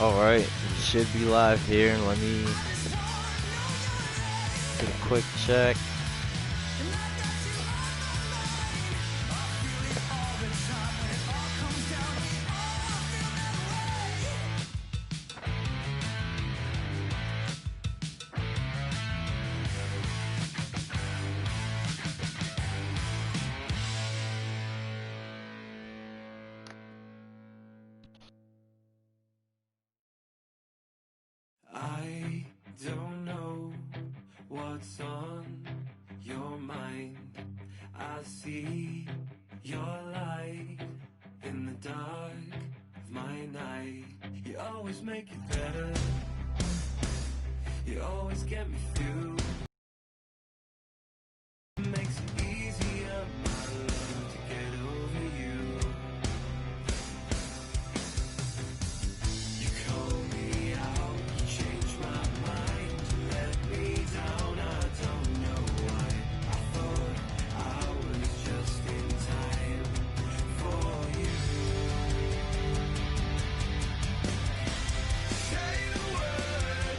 Alright, we should be live here. Let me get a quick check. I don't know what's on your mind. I see your light in the dark of my night. You always make it better. You always get me through. It makes it easier, my love, to get over you. You call me out, you change my mind, you let me down, I don't know why. I thought I was just in time for you. Say the word,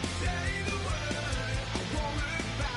I won't look back.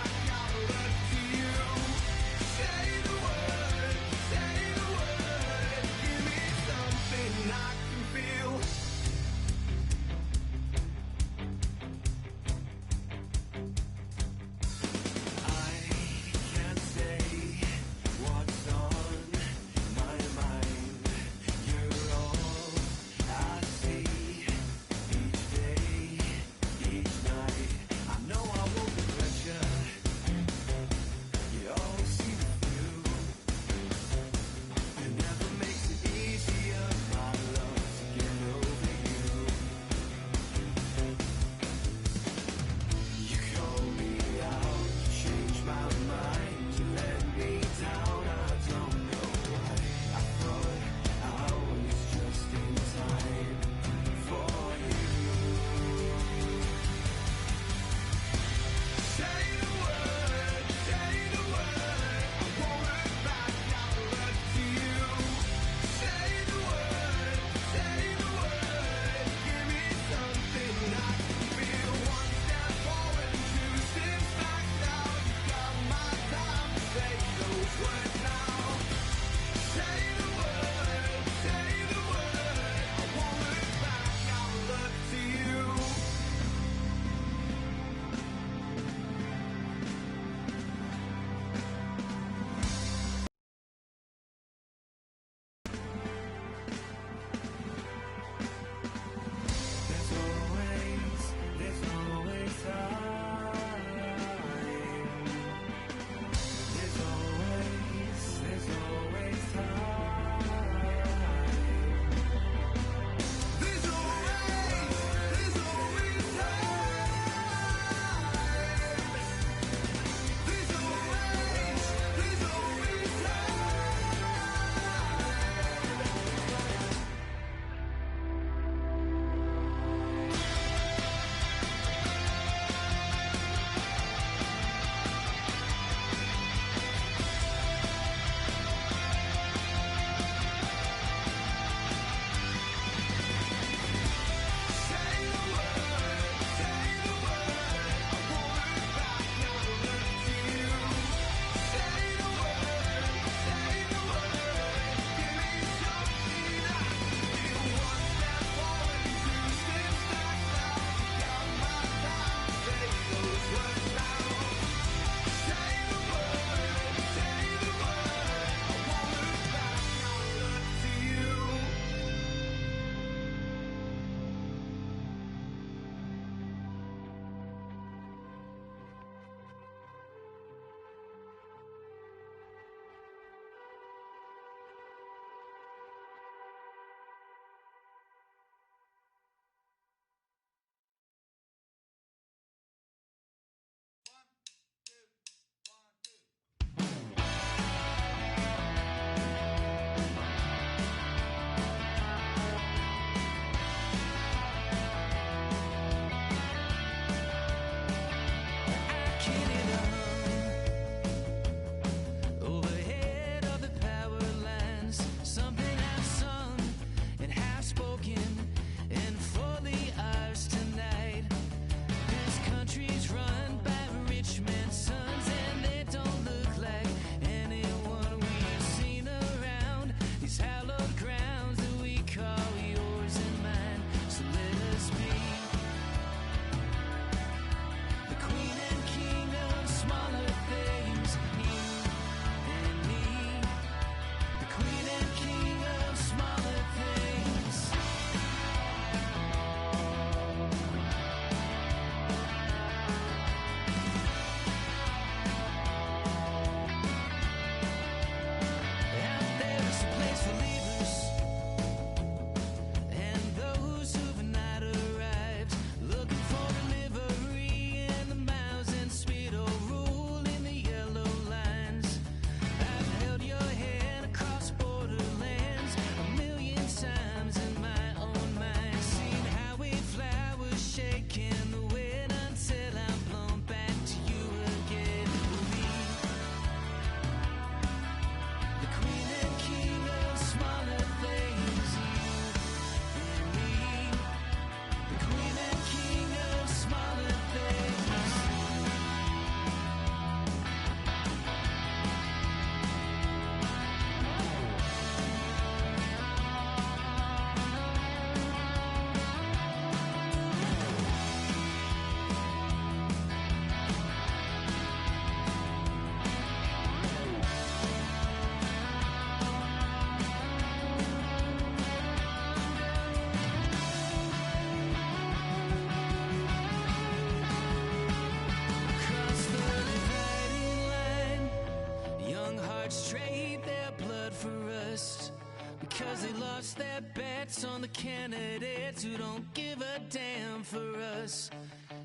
place their bets on the candidates who don't give a damn for us.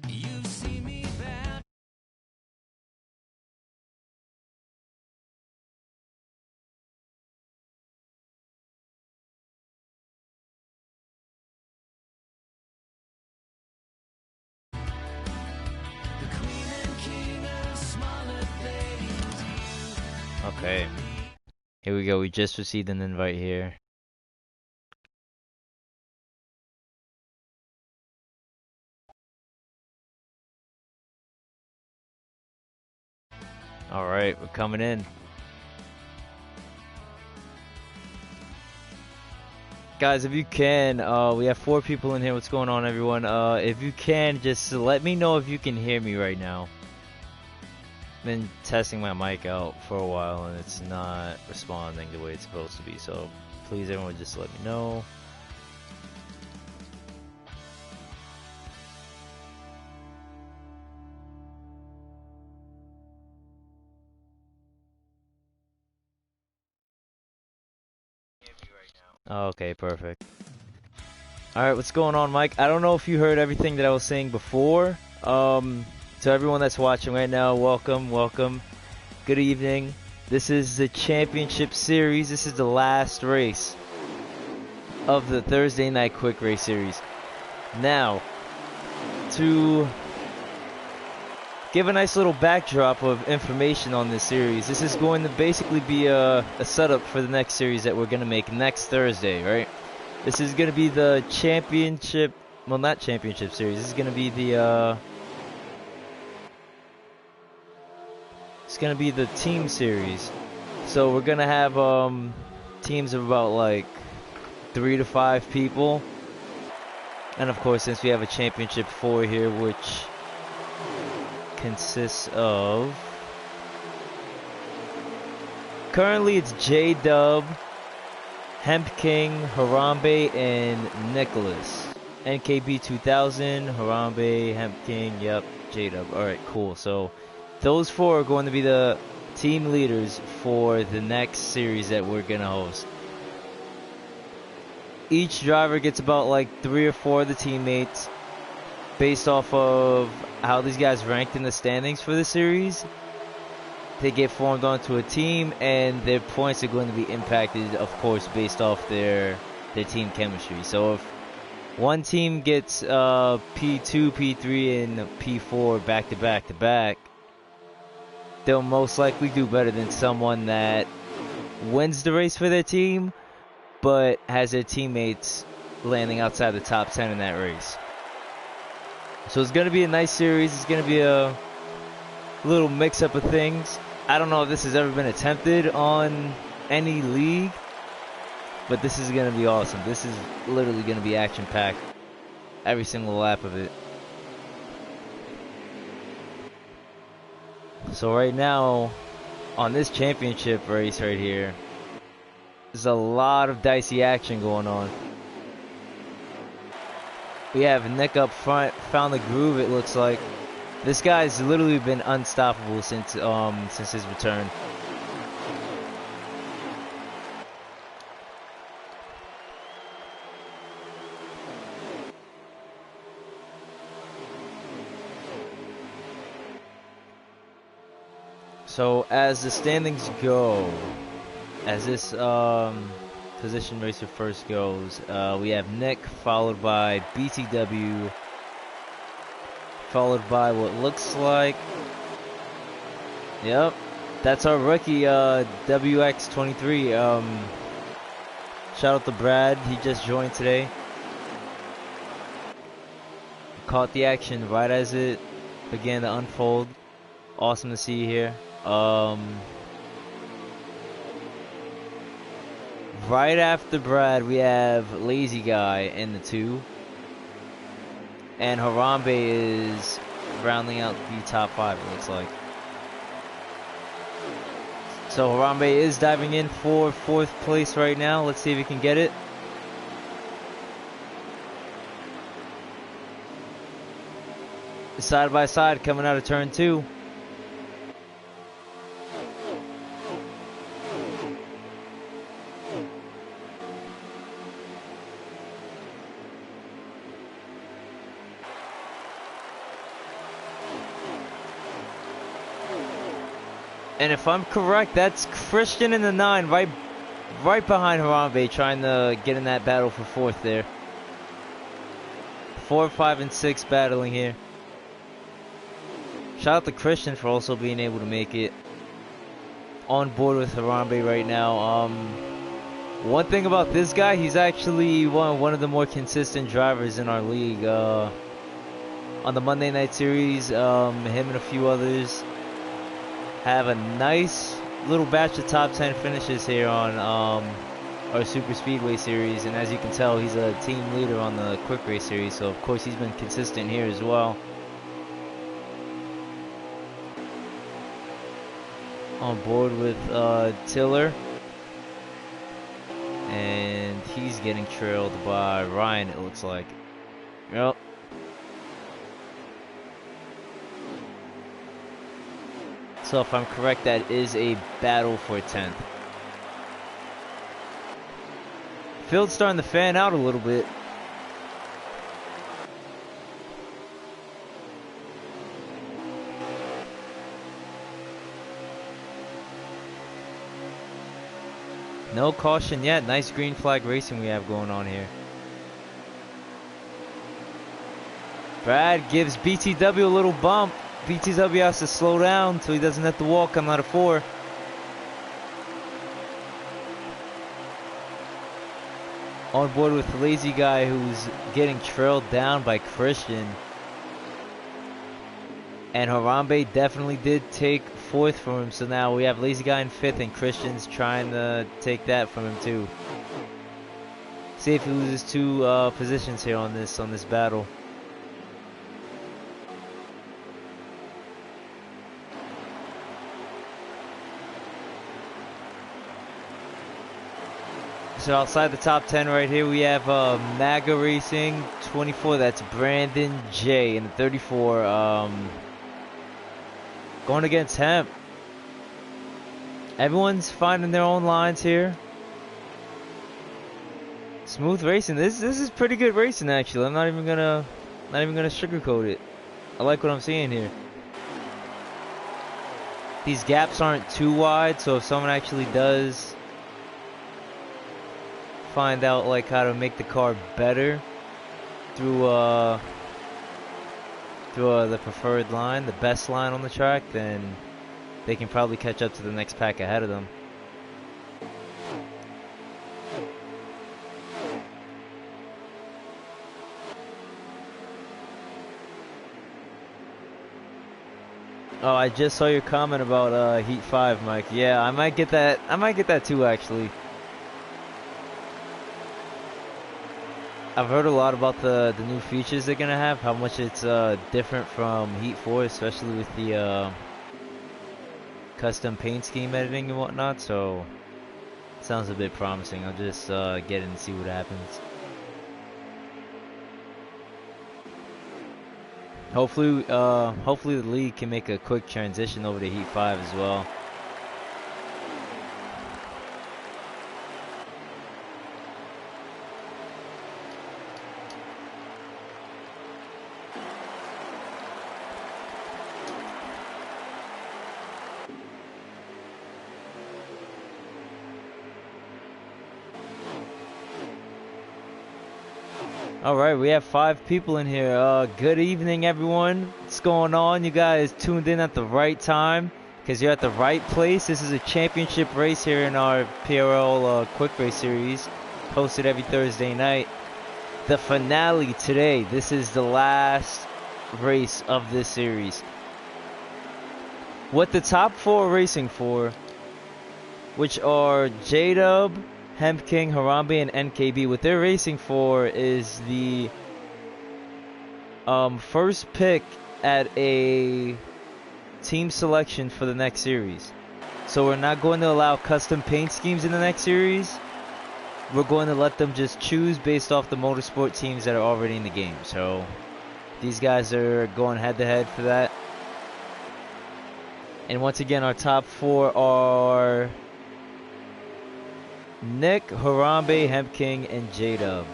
You see me bound. Okay. Here we go. We just received an invite here. Alright, we're coming in. Guys, if you can, we have 4 people in here. What's going on, everyone? If you can, just let me know if you can hear me right now. Been testing my mic out for a while and it's not responding the way it's supposed to be, so please everyone just let me know. Okay, perfect. Alright, what's going on, Mike? I don't know if you heard everything that I was saying before. To everyone that's watching right now, welcome, welcome. Good evening. This is the championship series. This is the last race of the Thursday night quick race series. Now, to give a nice little backdrop of information on this series, this is going to basically be a setup for the next series that we're going to make next Thursday, right? This is going to be the championship, well, not championship series. This is going to be the, it's going to be the team series. So we're going to have teams of about like 3 to 5 people. And of course, since we have a championship 4 here, which consists of, currently it's J-Dub, Hemp King, Harambe, and Nicholas. NKB 2000, Harambe, Hemp King, yep, J-Dub. Alright, cool. So those 4 are going to be the team leaders for the next series that we're going to host. Each driver gets about like 3 or 4 of the teammates based off of how these guys ranked in the standings for the series. They get formed onto a team, and their points are going to be impacted, of course, based off their team chemistry. So if one team gets P2, P3, and P4 back to back to back, they'll most likely do better than someone that wins the race for their team, but has their teammates landing outside the top 10 in that race. So it's going to be a nice series. It's going to be a little mix-up of things. I don't know if this has ever been attempted on any league, but this is going to be awesome. This is literally going to be action-packed, every single lap of it. So right now, on this championship race right here, there's a lot of dicey action going on. We have Nick up front, found the groove, it looks like. This guy's literally been unstoppable since his return. So as the standings go, as this position racer first goes, we have Nick, followed by BTW, followed by what looks like, yep, that's our rookie, WX23. Shout out to Brad, he just joined today. Caught the action right as it began to unfold. Awesome to see you here. Right after Brad, we have Lazy Guy in the 2. And Harambe is rounding out the top 5, it looks like. So Harambe is diving in for 4th place right now. Let's see if he can get it. Side by side coming out of turn 2. And if I'm correct, that's Christian in the 9, right behind Harambe, trying to get in that battle for 4th there. 4, 5, and 6 battling here. Shout out to Christian for also being able to make it on board with Harambe right now. One thing about this guy, he's actually one of the more consistent drivers in our league. On the Monday Night Series, him and a few others have a nice little batch of top 10 finishes here on our Super Speedway Series. And as you can tell, he's a team leader on the Quick Race Series. So, of course, he's been consistent here as well. On board with Tiller. And he's getting trailed by Ryan, it looks like. Yep. So if I'm correct, that is a battle for 10th. Field's starting to fan out a little bit. No caution yet. Nice green flag racing we have going on here. Brad gives BTW a little bump. BTW has to slow down so he doesn't have to walk on out of 4. On board with the Lazy Guy, who's getting trailed down by Christian. And Harambe definitely did take 4th from him, so now we have Lazy Guy in 5th, and Christian's trying to take that from him too. See if he loses 2 positions here on this battle. So outside the top 10 right here, we have MAGA Racing 24. That's Brandon J in the 34. Going against Hemp. Everyone's finding their own lines here. Smooth racing. This is pretty good racing actually. I'm not even gonna sugarcoat it. I like what I'm seeing here. These gaps aren't too wide, so if someone actually does find out like how to make the car better through the preferred line, the best line on the track, then they can probably catch up to the next pack ahead of them. Oh, I just saw your comment about Heat 5, Mike. Yeah, I might get that. I might get that too, actually. I've heard a lot about the new features they're gonna have, how much it's different from Heat 4, especially with the custom paint scheme editing and whatnot. So, sounds a bit promising. I'll just get in and see what happens. Hopefully the league can make a quick transition over to Heat 5 as well. Alright, we have 5 people in here. Good evening, everyone. What's going on? You guys tuned in at the right time because you're at the right place. This is a championship race here in our PRL Quick Race Series, hosted every Thursday night. The finale today. This is the last race of this series. What the top 4 are racing for, which are J-Dub, Hemp King, Harambe, and NKB. What they're racing for is the first pick at a team selection for the next series. So we're not going to allow custom paint schemes in the next series. We're going to let them just choose based off the motorsport teams that are already in the game. So these guys are going head-to-head for that. And once again, our top 4 are Nick, Harambe, Hemp King, and J-Dub.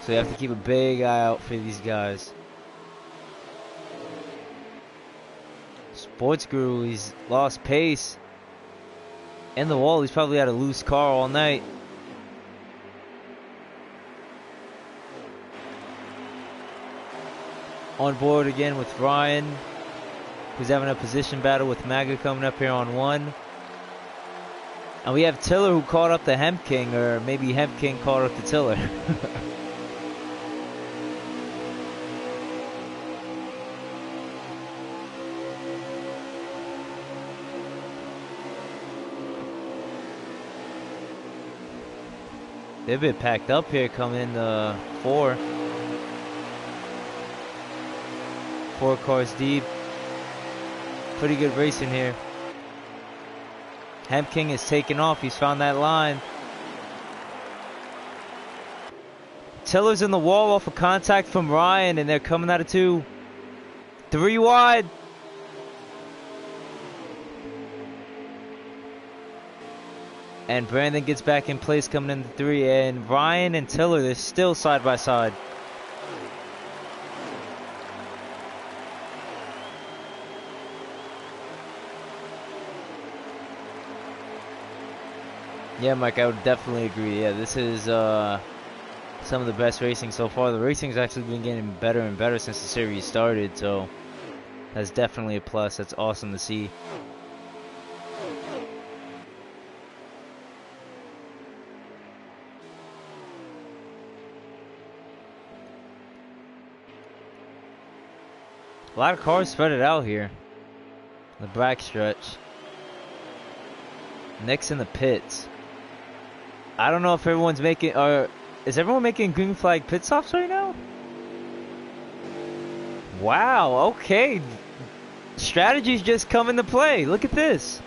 So you have to keep a big eye out for these guys. Sports Guru, he's lost pace. In the wall, he's probably had a loose car all night. On board again with Ryan, who's having a position battle with Maga coming up here on 1. And we have Tiller who caught up to Hemp King, or maybe Hemp King caught up to Tiller. They're a bit packed up here coming in 4. 4 cars deep. Pretty good racing here. Hemp King is taking off. He's found that line. Tiller's in the wall off of contact from Ryan, and they're coming out of 2. 3 wide. And Brandon gets back in place coming into 3. And Ryan and Tiller, they're still side by side. Yeah, Mike, I would definitely agree. Yeah, this is some of the best racing so far. The racing's actually been getting better and better since the series started, so that's definitely a plus. That's awesome to see. A lot of cars spread it out here. The back stretch. Nick's in the pits. I don't know if everyone's making, or is everyone making green flag pit stops right now? Wow, okay. Strategies just come into play. Look at this.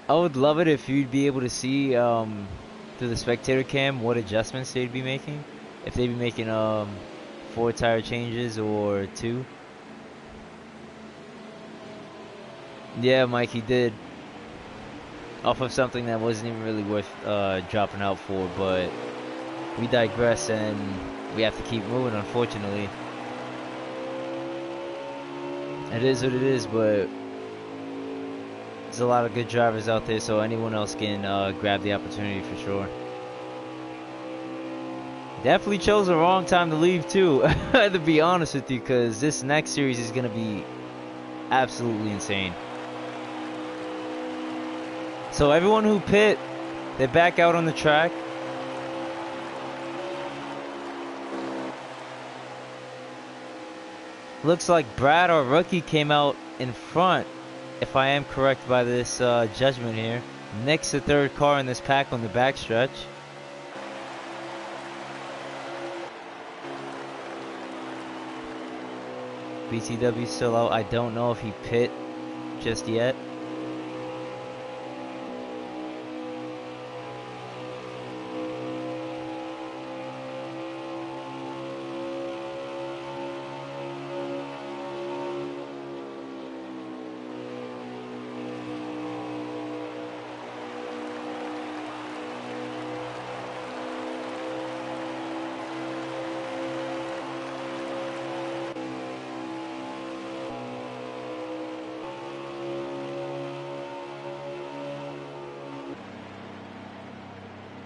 I would love it if you'd be able to see through the spectator cam what adjustments they'd be making. If they'd be making 4 tire changes or 2. Yeah, Mike, he did. Off of something that wasn't even really worth dropping out for, but we digress and we have to keep moving, unfortunately. It is what it is, but there's a lot of good drivers out there, so anyone else can grab the opportunity for sure. Definitely chose the wrong time to leave, too, to be honest with you, because this next series is going to be absolutely insane. So everyone who pit, they're back out on the track. Looks like Brad, our rookie, came out in front, if I am correct by this judgment here. Nick's the 3rd car in this pack on the backstretch. BTW still out. I don't know if he pit just yet.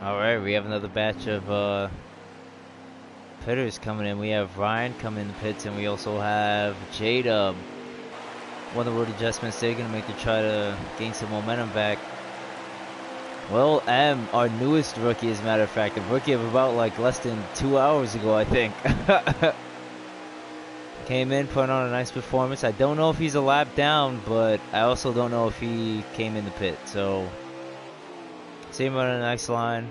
Alright, we have another batch of pitters coming in. We have Ryan coming in the pits, and we also have J-Dub. One of the road adjustments they're going to make to try to gain some momentum back. Well, M, our newest rookie, as a matter of fact, a rookie of about like less than 2 hours ago, I think. Came in, put on a nice performance. I don't know if he's a lap down, but I also don't know if he came in the pit, so... See him on a nice line.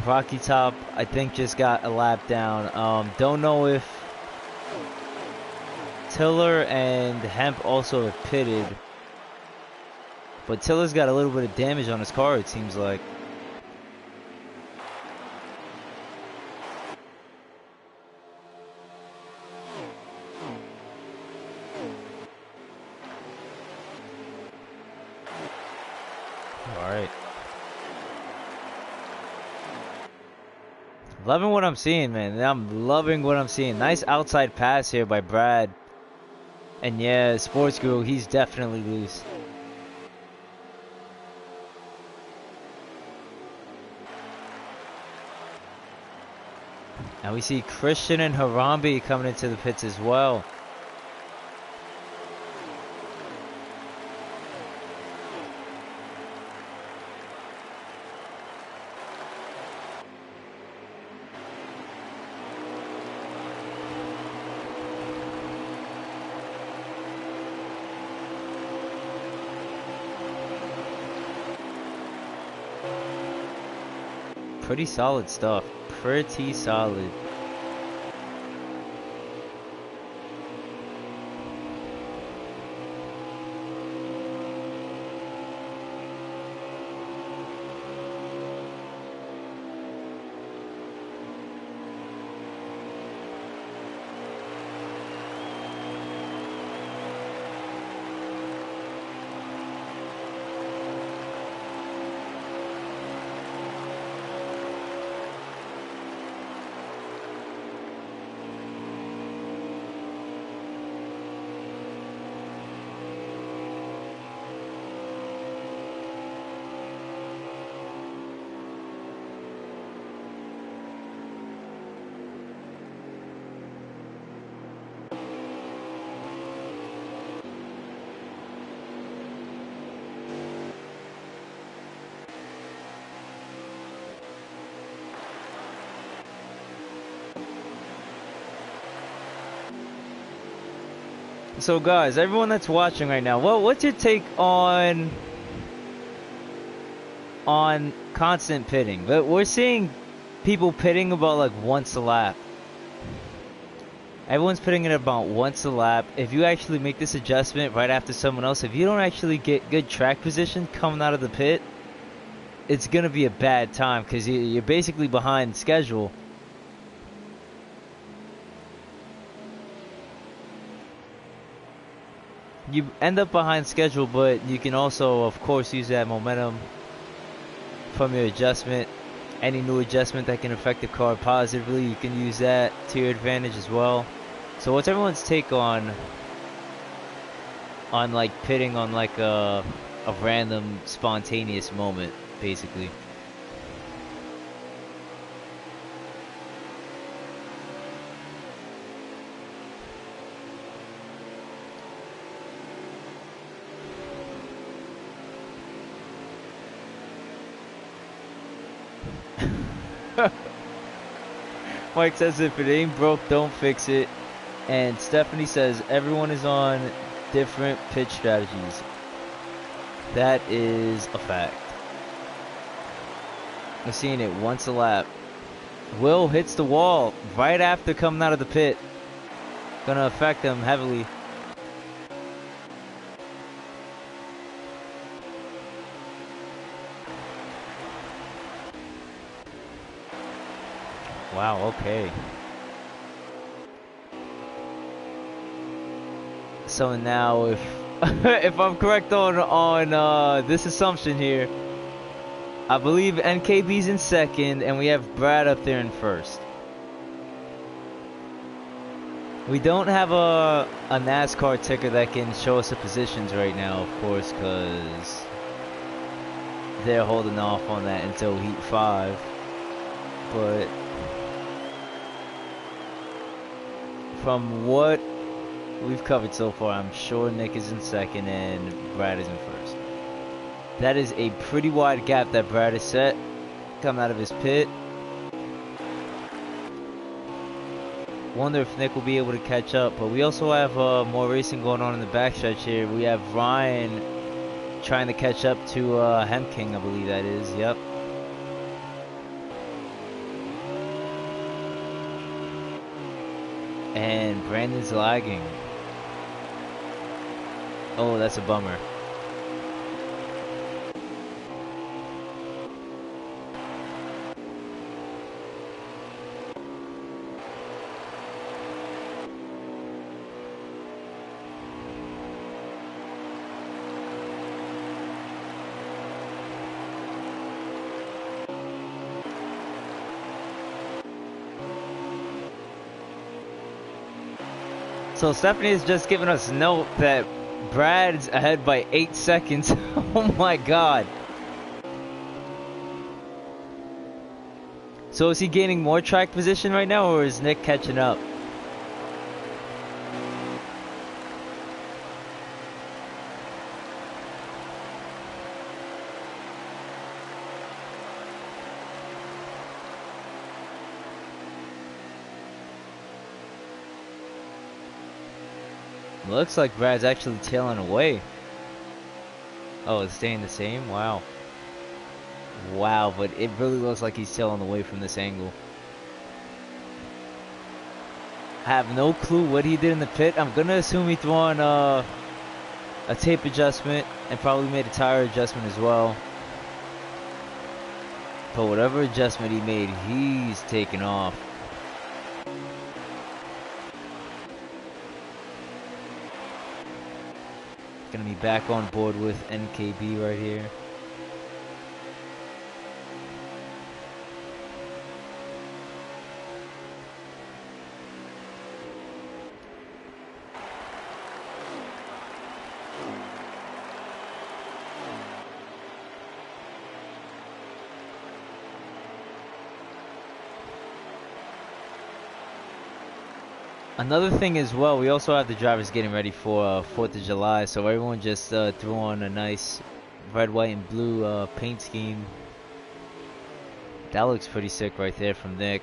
Rocky Top, I think, just got a lap down. Don't know if Tiller and Hemp also have pitted. But Tiller's got a little bit of damage on his car, it seems like. Alright. Loving what I'm seeing, man. I'm loving what I'm seeing. Nice outside pass here by Brad. And yeah, Sports Guru, he's definitely loose. And we see Christian and Harambe coming into the pits as well. Pretty solid stuff. Pretty solid. So guys, everyone that's watching right now, what's your take on constant pitting? We're seeing people pitting about like once a lap. Everyone's pitting it about once a lap. If you actually make this adjustment right after someone else, if you don't actually get good track position coming out of the pit, it's gonna be a bad time because you're basically behind schedule. You end up behind schedule, but you can also, of course, use that momentum from your adjustment. Any new adjustment that can affect the car positively, you can use that to your advantage as well. So what's everyone's take on like pitting on like a random spontaneous moment, basically? Mike says if it ain't broke, don't fix it. And Stephanie says everyone is on different pitch strategies. That is a fact. We're seeing it once a lap. Will hits the wall right after coming out of the pit. Gonna affect him heavily. Wow, okay. So now if if I'm correct on this assumption here, I believe NKB's in second and we have Brad up there in first. We don't have a NASCAR ticker that can show us the positions right now, of course, because they're holding off on that until Heat 5. But from what we've covered so far, I'm sure Nick is in second and Brad is in first. That is a pretty wide gap that Brad has set coming out of his pit. Wonder if Nick will be able to catch up, but we also have more racing going on in the backstretch here. We have Ryan trying to catch up to Hemking, I believe that is. Yep. And Brandon's lagging. Oh, that's a bummer. So Stephanie has just given us a note that Brad's ahead by 8 seconds. Oh my god. So is he gaining more track position right now, or is Nick catching up? Looks like Brad's actually tailing away. Oh, it's staying the same? Wow. Wow, but it really looks like he's tailing away from this angle. I have no clue what he did in the pit. I'm gonna assume he threw on a tape adjustment and probably made a tire adjustment as well. But whatever adjustment he made, he's taking off. Gonna be back on board with NKB right here. Another thing as well, we also have the drivers getting ready for 4th of July, so everyone just threw on a nice red, white, and blue paint scheme. That looks pretty sick right there from Nick.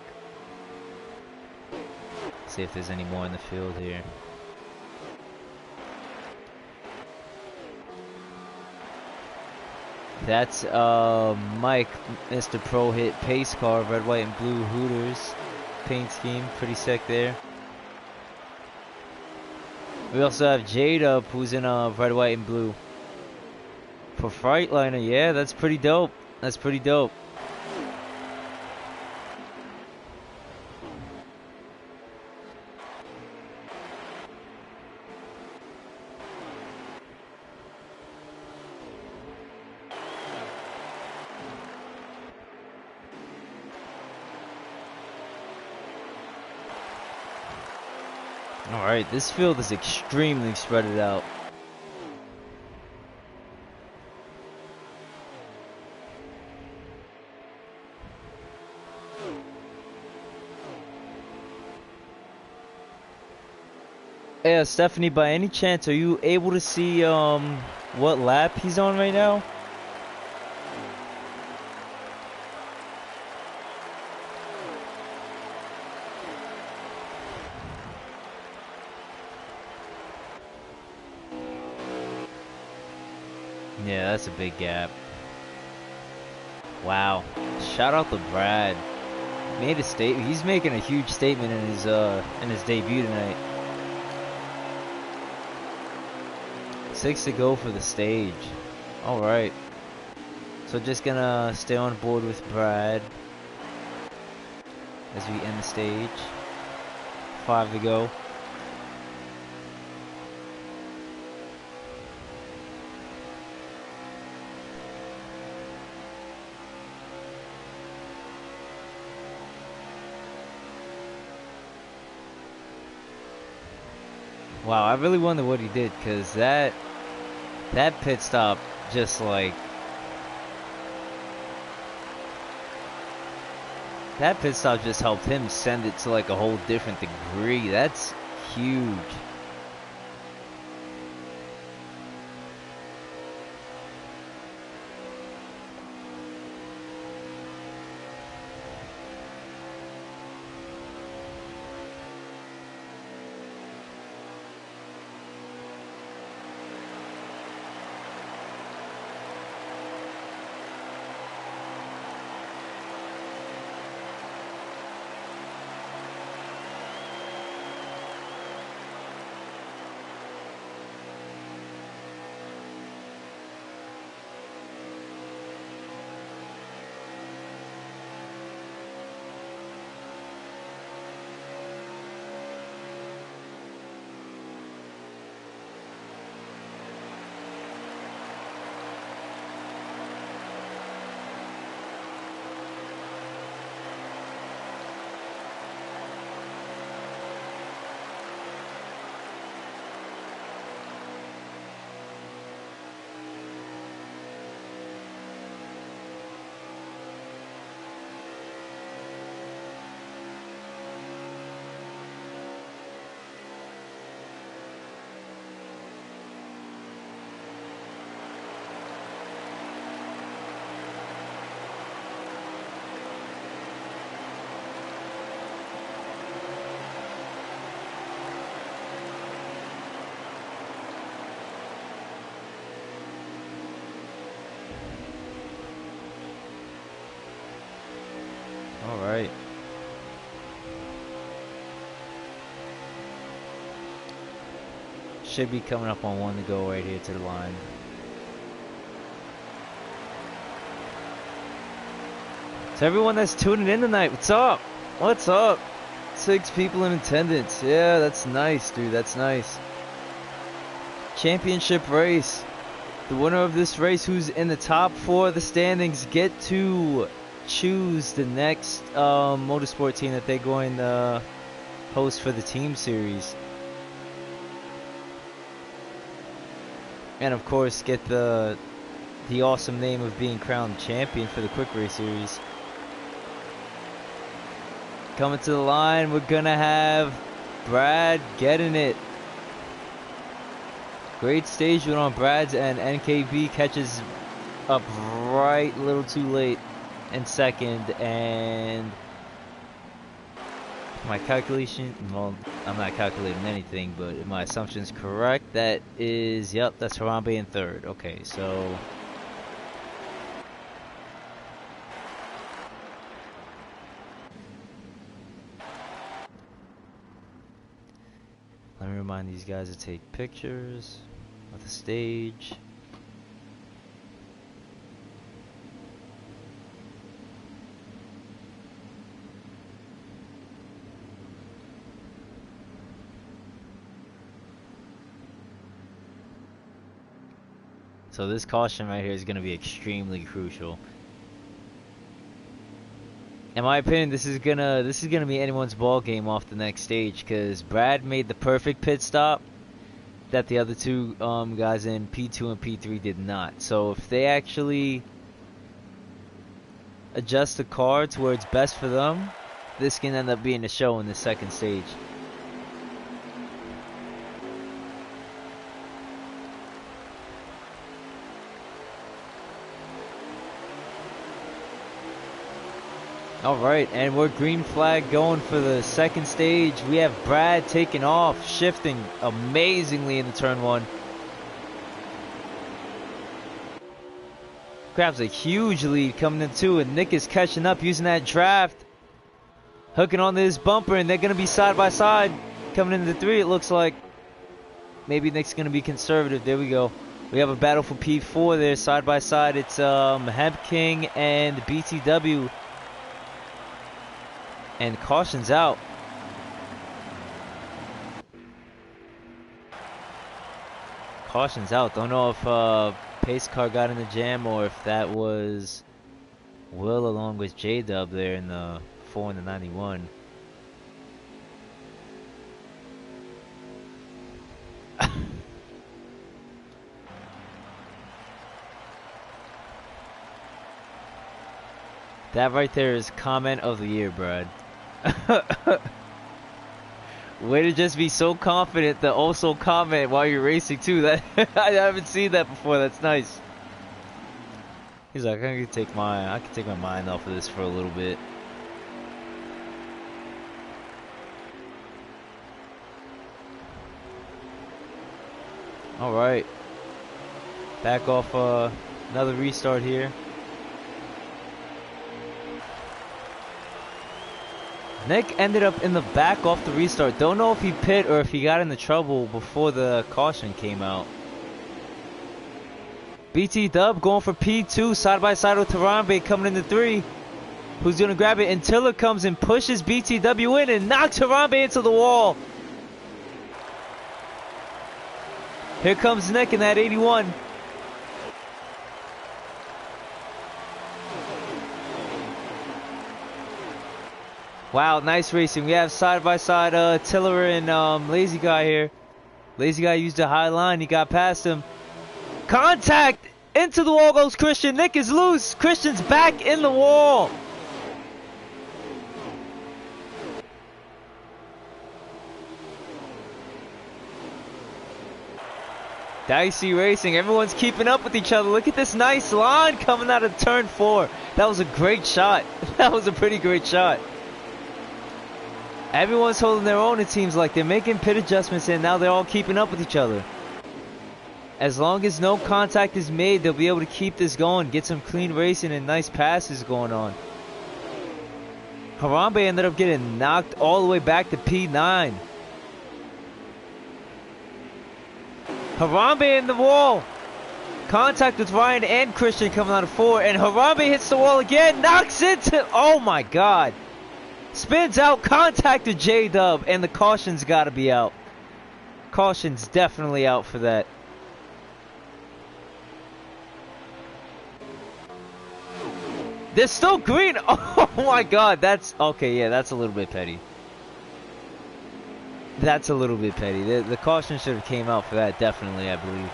See if there's any more in the field here. That's Mike, Mr. Pro Hit Pace Car, red, white, and blue Hooters paint scheme, pretty sick there. We also have Jade up, who's in red, white, and blue. For Freightliner, yeah, that's pretty dope. That's pretty dope. Alright, this field is extremely spread out. Yeah, Stephanie, by any chance, are you able to see what lap he's on right now? Yeah, that's a big gap. Wow. Shout out to Brad. Made a statement. He's making a huge statement in his debut tonight. 6 to go for the stage. Alright. So just gonna stay on board with Brad as we end the stage. 5 to go. Wow, I really wonder what he did, because that pit stop just like... That pit stop just helped him send it to like a whole different degree. That's huge. All right. Should be coming up on 1 to go right here to the line. To everyone that's tuning in tonight, what's up? What's up? 6 people in attendance. Yeah, that's nice, dude. That's nice. Championship race. The winner of this race, who's in the top 4 of the standings, get to choose the next motorsport team that they're going to host for the team series. And of course, get the awesome name of being crowned champion for the quick race series. Coming to the line, we're gonna have Brad getting it. Great stage win on Brad's, and NKB catches up right a little too late in second. And my calculation, well, I'm not calculating anything, but if my assumption is correct, that is, yep, that's Harambe in third. Okay, so let me remind these guys to take pictures of the stage. So this caution right here is going to be extremely crucial. In my opinion, this is gonna be anyone's ball game off the next stage, because Brad made the perfect pit stop that the other 2 guys in P2 and P3 did not. So if they actually adjust the car to where it's best for them, this can end up being a show in the second stage. Alright, and we're green flag going for the second stage. We have Brad taking off, shifting amazingly into turn 1. Grabs a huge lead coming in 2, and Nick is catching up using that draft. Hooking on this bumper, and they're going to be side by side. Coming into 3, it looks like. Maybe Nick's going to be conservative. There we go. We have a battle for P4 there, side by side. It's Hemp King and BTW. And caution's out. Caution's out. Don't know if pace car got in the jam or if that was Will along with J-Dub there in the 4 and the 91. That right there is comment of the year, Brad. Way to just be so confident that also comment while you're racing too. That I haven't seen that before. That's nice. He's like, I can take my mind off of this for a little bit. All right, back off another restart here. Nick ended up in the back off the restart. Don't know if he pit or if he got into trouble before the caution came out. BT Dub going for P2 side by side with Harambe coming into 3. Who's going to grab it? And Tiller comes and pushes BTW in and knocks Harambe into the wall. Here comes Nick in that 81. Wow, nice racing. We have side by side Tiller and Lazy Guy here. Lazy Guy used a high line. He got past him. Contact! Into the wall goes Christian. Nick is loose. Christian's back in the wall. Dicey racing. Everyone's keeping up with each other. Look at this nice line coming out of turn 4. That was a great shot. That was a pretty great shot. Everyone's holding their own, it seems like. They're making pit adjustments and now they're all keeping up with each other. As long as no contact is made, they'll be able to keep this going, get some clean racing and nice passes going on. Harambe ended up getting knocked all the way back to P9. Harambe in the wall. Contact with Ryan and Christian coming out of 4. And Harambe hits the wall again. Knocks into... Oh my god. Spins out. Contact to J-Dub. And the caution's got to be out. Caution's definitely out for that. They're still green. Oh my god. That's... Okay, yeah, that's a little bit petty. That's a little bit petty. The caution should have came out for that, definitely, I believe.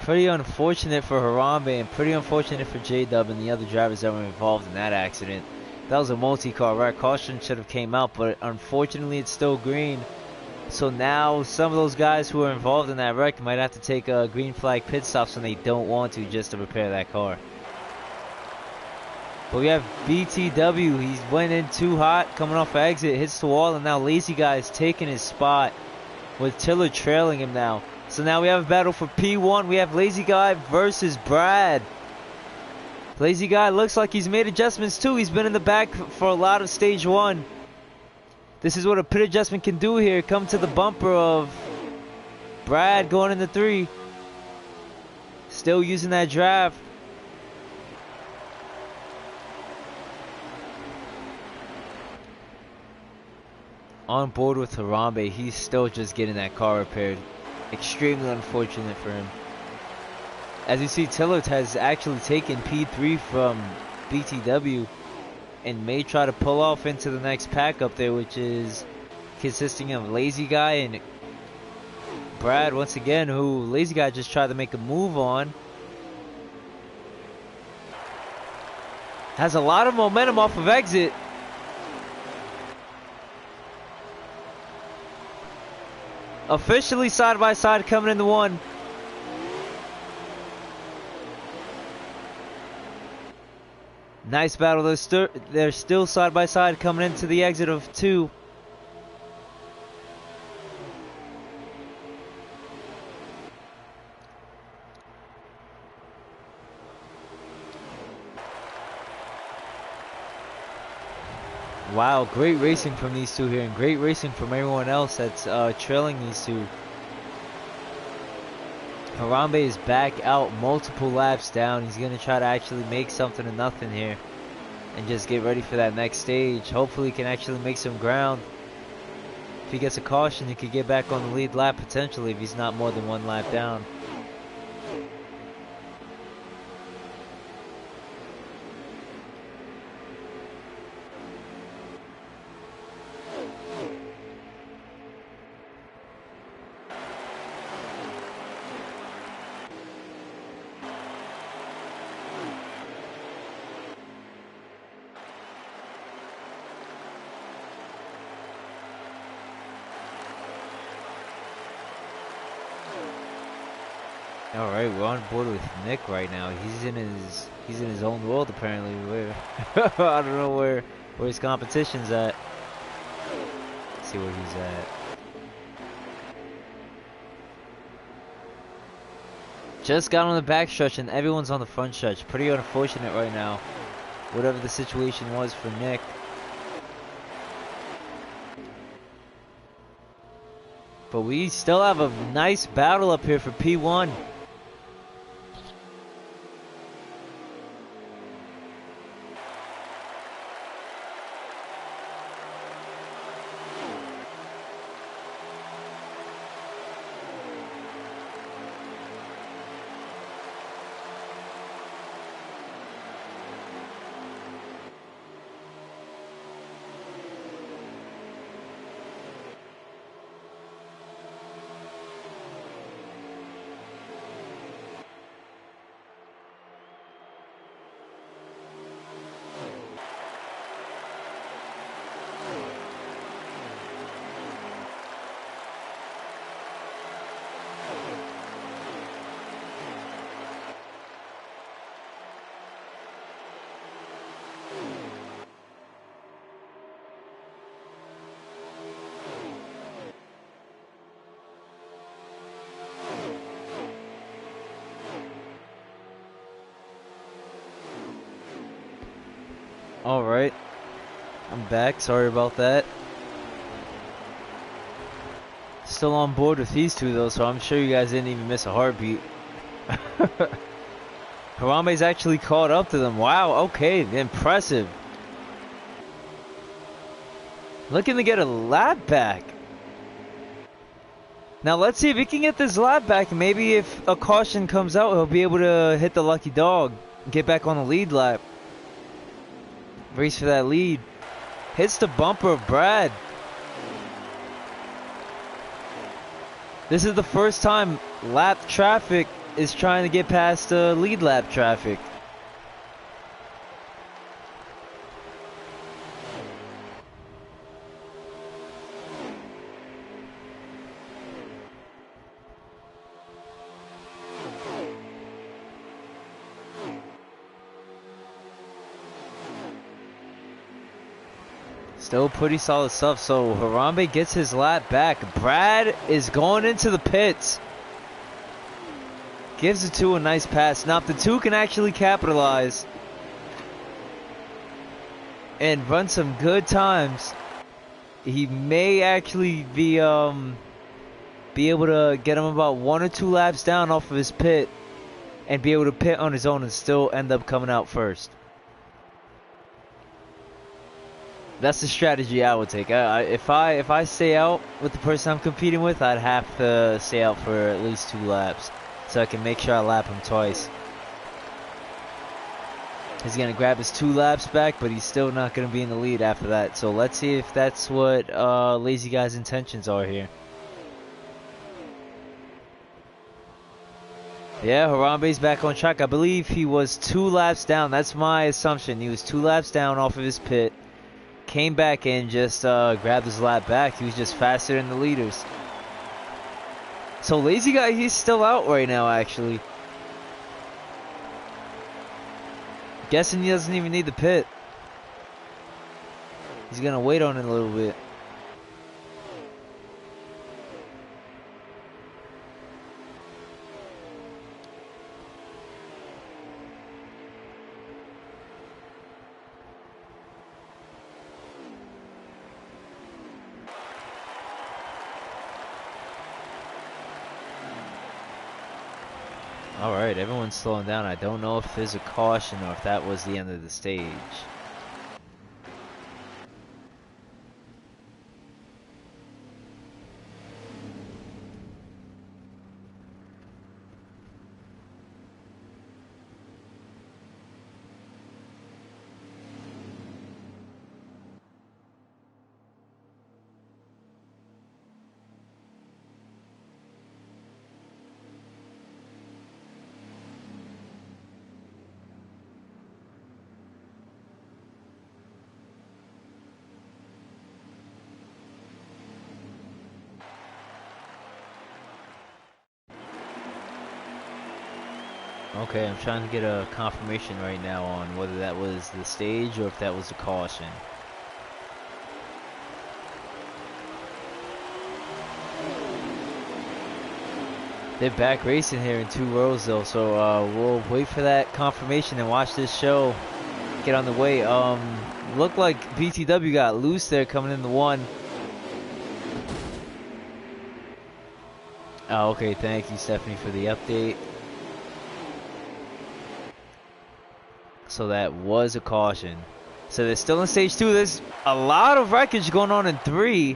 Pretty unfortunate for Harambe and pretty unfortunate for J-Dub and the other drivers that were involved in that accident. That was a multi-car wreck. Caution should have came out, but unfortunately it's still green. So now some of those guys who are involved in that wreck might have to take green flag pit stops when they don't want to, just to repair that car. But we have BTW. He went in too hot, coming off exit, hits the wall, and now Lazy Guy is taking his spot with Tiller trailing him now. So now we have a battle for P1. We have Lazy Guy versus Brad. Lazy Guy looks like he's made adjustments too. He's been in the back for a lot of stage 1. This is what a pit adjustment can do here. Come to the bumper of Brad going into 3. Still using that draft. On board with Harambe. He's still just getting that car repaired. Extremely unfortunate for him. As you see, Tillert has actually taken P3 from BTW and may try to pull off into the next pack up there, which is consisting of Lazy Guy and Brad once again, who Lazy Guy just tried to make a move on. Has a lot of momentum off of exit. Officially side by side coming into 1. Nice battle. They're still side by side coming into the exit of 2. Wow, great racing from these two here, and great racing from everyone else that's trailing these two. Harambe is back out multiple laps down. He's going to try to actually make something of nothing here and just get ready for that next stage. Hopefully he can actually make some ground. If he gets a caution, he could get back on the lead lap potentially if he's not more than 1 lap down. All right, we're on board with Nick right now. He's in his own world apparently. Where I don't know where his competition's at. Let's see where he's at. Just got on the back stretch and everyone's on the front stretch. Pretty unfortunate right now. Whatever the situation was for Nick. But we still have a nice battle up here for P1. Alright, I'm back. Sorry about that. Still on board with these two though, so I'm sure you guys didn't even miss a heartbeat. Harambe's actually caught up to them. Wow, okay, impressive. Looking to get a lap back. Now let's see if he can get this lap back. Maybe if a caution comes out, he'll be able to hit the lucky dog. Get back on the lead lap. Race for that lead. Hits the bumper of Brad. This is the first time lap traffic is trying to get past lead lap traffic. Still pretty solid stuff. So Harambe gets his lap back. Brad is going into the pits. Gives the two a nice pass. Now if the two can actually capitalize and run some good times, he may actually be able to get him about 1 or 2 laps down off of his pit and be able to pit on his own and still end up coming out first. That's the strategy I would take. If I stay out with the person I'm competing with, I'd have to stay out for at least 2 laps so I can make sure I lap him twice. He's gonna grab his 2 laps back, but he's still not gonna be in the lead after that. So let's see if that's what Lazy Guy's intentions are here. Yeah, Harambe's back on track. I believe he was 2 laps down. That's my assumption. He was 2 laps down off of his pit. Came back and just grabbed his lap back. He was just faster than the leaders. So Lazy Guy, he's still out right now actually. Guessing he doesn't even need the pit. He's gonna wait on it a little bit. Alright, everyone's slowing down. I don't know if there's a caution or if that was the end of the stage. Okay, I'm trying to get a confirmation right now on whether that was the stage or if that was a caution. They're back racing here in 2 rows though, so we'll wait for that confirmation and watch this show get on the way. Looked like BTW got loose there coming in the 1. Oh, okay, thank you Stephanie for the update. So that was a caution. So they're still in stage 2. There's a lot of wreckage going on in 3.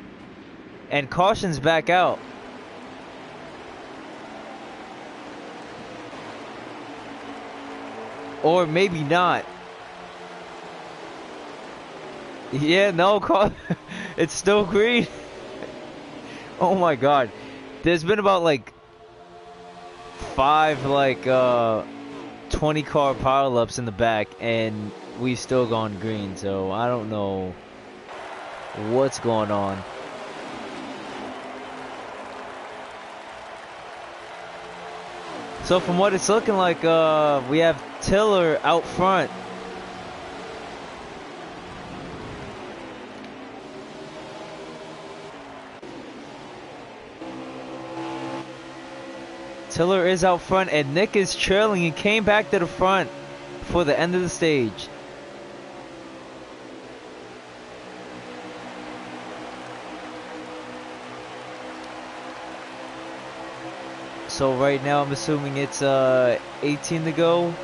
And caution's back out. Or maybe not. Yeah, no, it's still green. Oh my god. There's been about like 5 20 car pileups in the back and we've still gone green, so I don't know what's going on. So from what it's looking like, we have Tiller out front. Tiller is out front and Nick is trailing and came back to the front for the end of the stage. So right now I'm assuming it's 18 to go.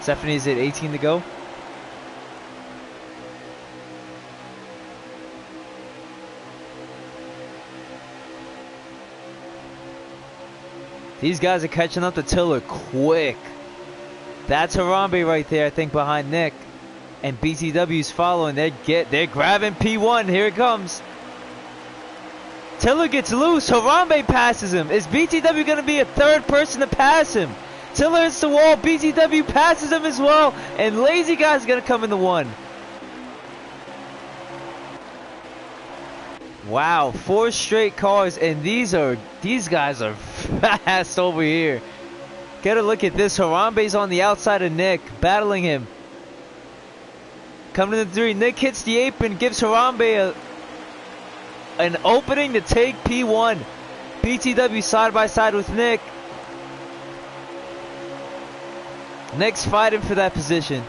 Stephanie, is it 18 to go? These guys are catching up to Tiller quick. That's Harambe right there, I think, behind Nick. And BTW's following. They're grabbing P1. Here it comes. Tiller gets loose. Harambe passes him. Is BTW going to be a third person to pass him? Tiller hits the wall. BTW passes him as well. And Lazy Guy's going to come in the one. Wow, 4 straight cars, and these guys are fast over here. Get a look at this. Harambe's on the outside of Nick, battling him. Coming to the 3, Nick hits the apron, gives Harambe an opening to take P1. BTW side by side with Nick. Nick's fighting for that position.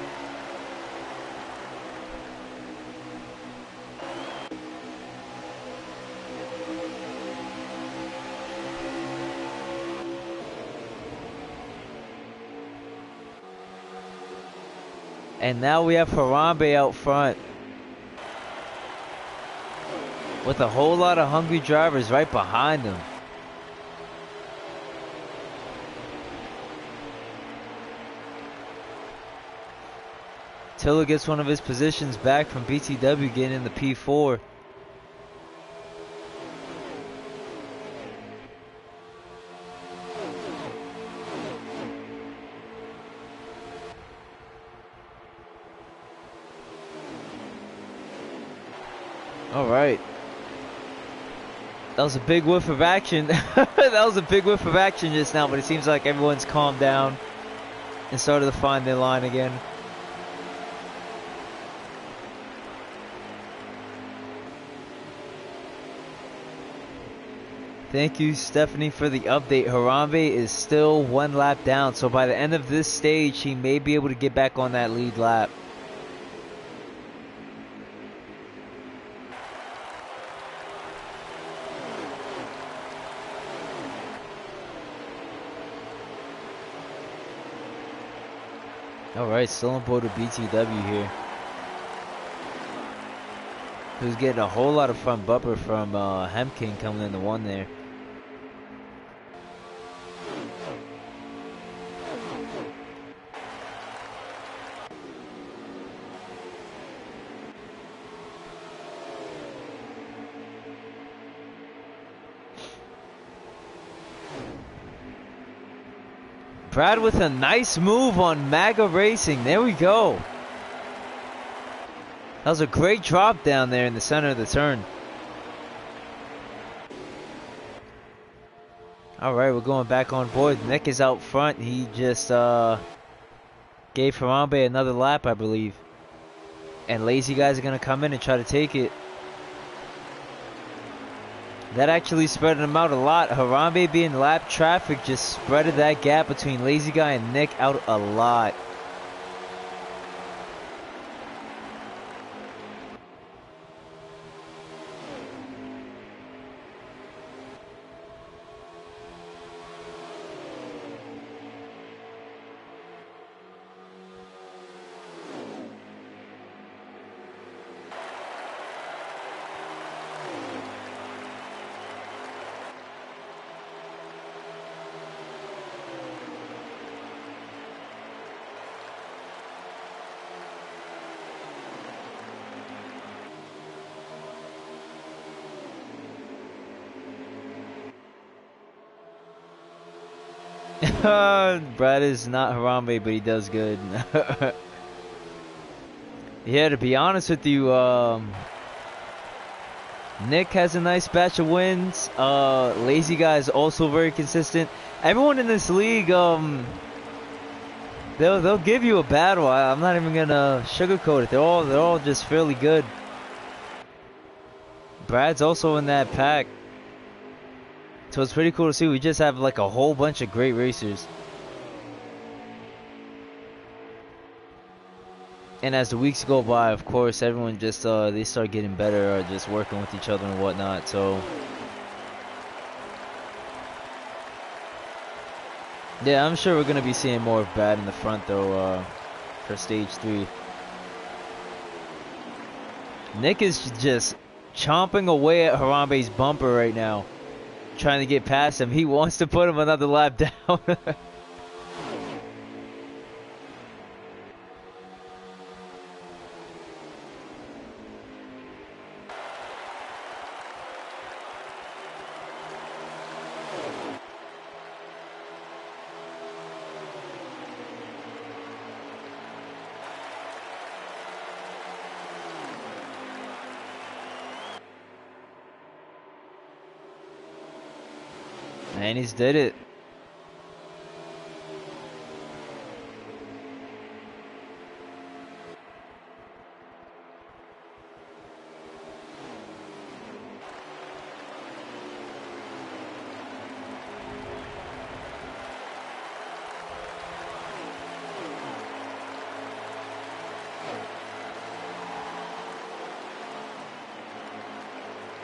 And now we have Harambe out front with a whole lot of hungry drivers right behind him. Tiller gets one of his positions back from BTW getting in the P4. All right. That was a big whiff of action. That was a big whiff of action just now, but it seems like everyone's calmed down and started to find their line again. Thank you, Stephanie, for the update. Harambe is still 1 lap down, so by the end of this stage, he may be able to get back on that lead lap. Alright, still on board with BTW here. Who's getting a whole lot of front bumper from Hemking coming in the 1 there. Brad with a nice move on MAGA Racing. There we go. That was a great drop down there in the center of the turn. Alright, we're going back on board. Nick is out front. He just gave Harambe another lap, I believe. And Lazy Guys are going to come in and try to take it. That actually spread him out a lot. Harambe being lap traffic just spreaded that gap between Lazy Guy and Nick out a lot. Brad is not Harambe, but he does good. Yeah, to be honest with you, Nick has a nice batch of wins. Lazy Guy is also very consistent. Everyone in this league, they'll give you a battle. I'm not even gonna sugarcoat it. They're all just fairly good. Brad's also in that pack. So it's pretty cool to see. We just have like a whole bunch of great racers. And as the weeks go by, of course, everyone just they start getting better, just working with each other and whatnot. So Yeah, I'm sure we're gonna be seeing more of Bad in the front though, for stage 3. Nick is just chomping away at Harambe's bumper right now, trying to get past him. He wants to put him another lap down. And he's did it.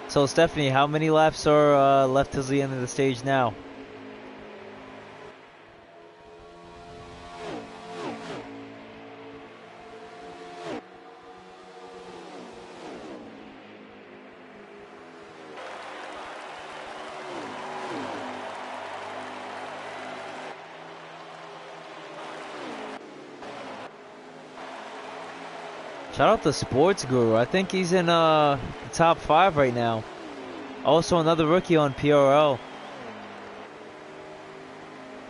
So Stephanie, how many laps are left till the end of the stage now? Shout out to Sports Guru. I think he's in the top 5 right now. Also another rookie on PRL.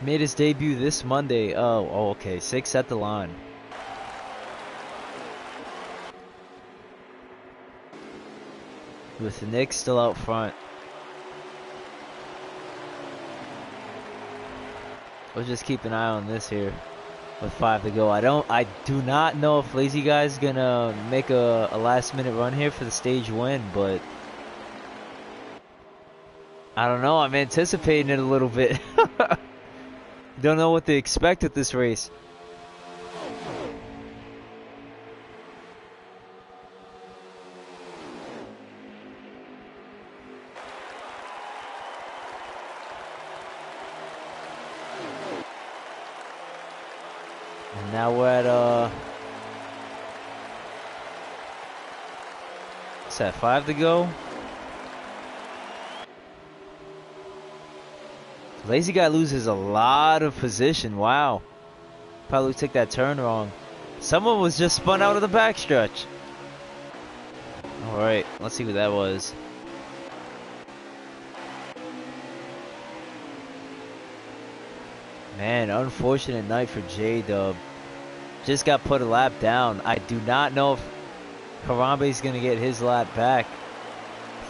Made his debut this Monday. Oh, okay. 6 at the line. With Nick still out front. We'll just keep an eye on this here. With 5 to go. I do not know if Lazy Guy's gonna make a last minute run here for the stage win, but I don't know. I'm anticipating it a little bit. Don't know what to expect at this race. And now we're at what's that, 5 to go? Lazy Guy loses a lot of position. Wow. Probably took that turn wrong. Someone was just spun out of the backstretch. Alright, let's see what that was. Man, unfortunate night for J-Dub. Just got put a lap down. I do not know if Harambe's going to get his lap back.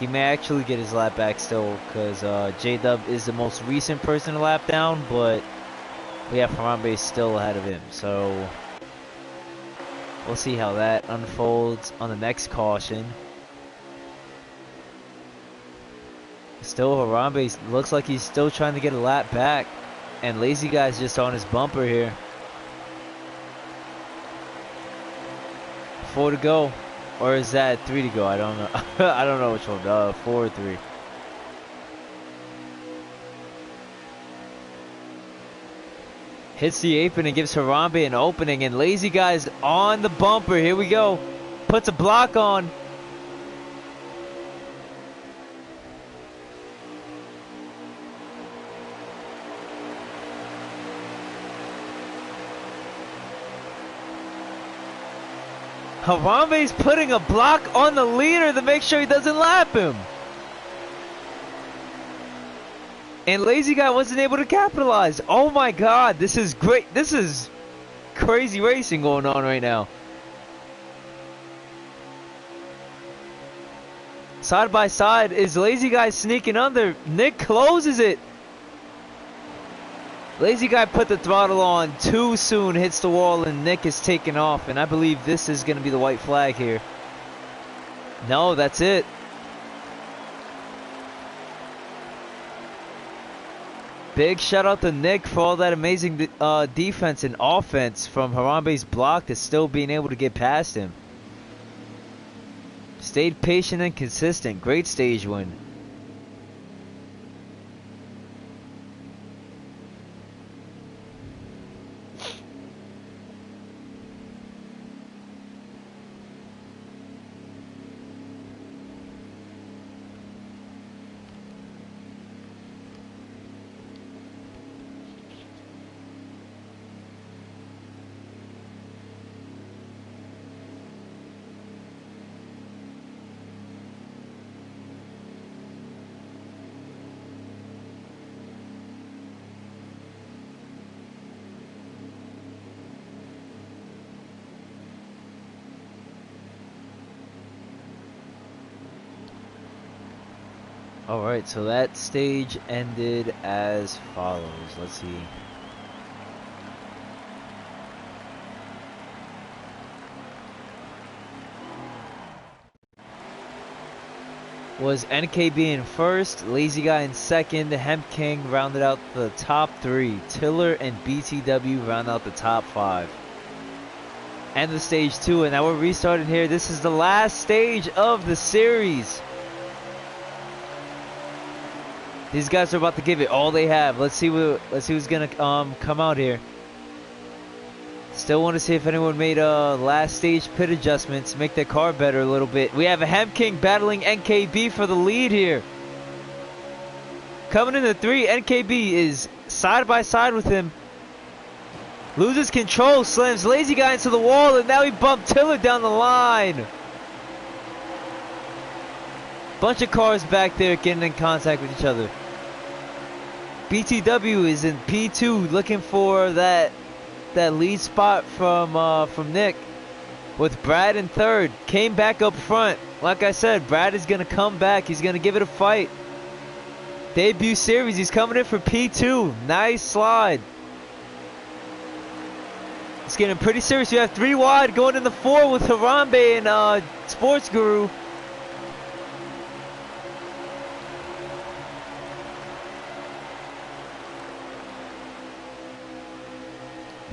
He may actually get his lap back still, because J-Dub is the most recent person to lap down, but we have Harambe still ahead of him. So we'll see how that unfolds on the next caution. Still, Harambe looks like he's still trying to get a lap back. And Lazy Guy's just on his bumper here. 4 to go. Or is that 3 to go? I don't know. I don't know which one. 4 or 3. Hits the apron and gives Harambe an opening. And Lazy Guy's on the bumper. Here we go. Puts a block on. Harambe's putting a block on the leader to make sure he doesn't lap him. And Lazy Guy wasn't able to capitalize. Oh my god, this is great. This is crazy racing going on right now. Side by side is Lazy Guy sneaking under. Nick closes it. Lazy Guy put the throttle on too soon, hits the wall, and Nick is taken off. And I believe this is going to be the white flag here. No, that's it. Big shout out to Nick for all that amazing defense and offense from Harambe's block to still being able to get past him. Stayed patient and consistent. Great stage win. Alright, so that stage ended as follows. Let's see. Was NKB in first, Lazy Guy in second, Hemp King rounded out the top 3, Tiller and BTW round out the top 5. And the stage 2, and now we're restarting here. This is the last stage of the series. These guys are about to give it all they have. Let's see who's gonna come out here. Still want to see if anyone made last stage pit adjustments, make their car better a little bit. We have a Hemp King battling NKB for the lead here. Coming into 3, NKB is side by side with him. Loses control, slams Lazy Guy into the wall, and now he bumped Tiller down the line. Bunch of cars back there getting in contact with each other. BTW is in P2 looking for that lead spot from Nick, with Brad in third. Came back up front. Like I said, Brad is gonna come back. He's gonna give it a fight. Debut series. He's coming in for P2. Nice slide. It's getting pretty serious. We have 3 wide going in the 4 with Harambe and Sports Guru.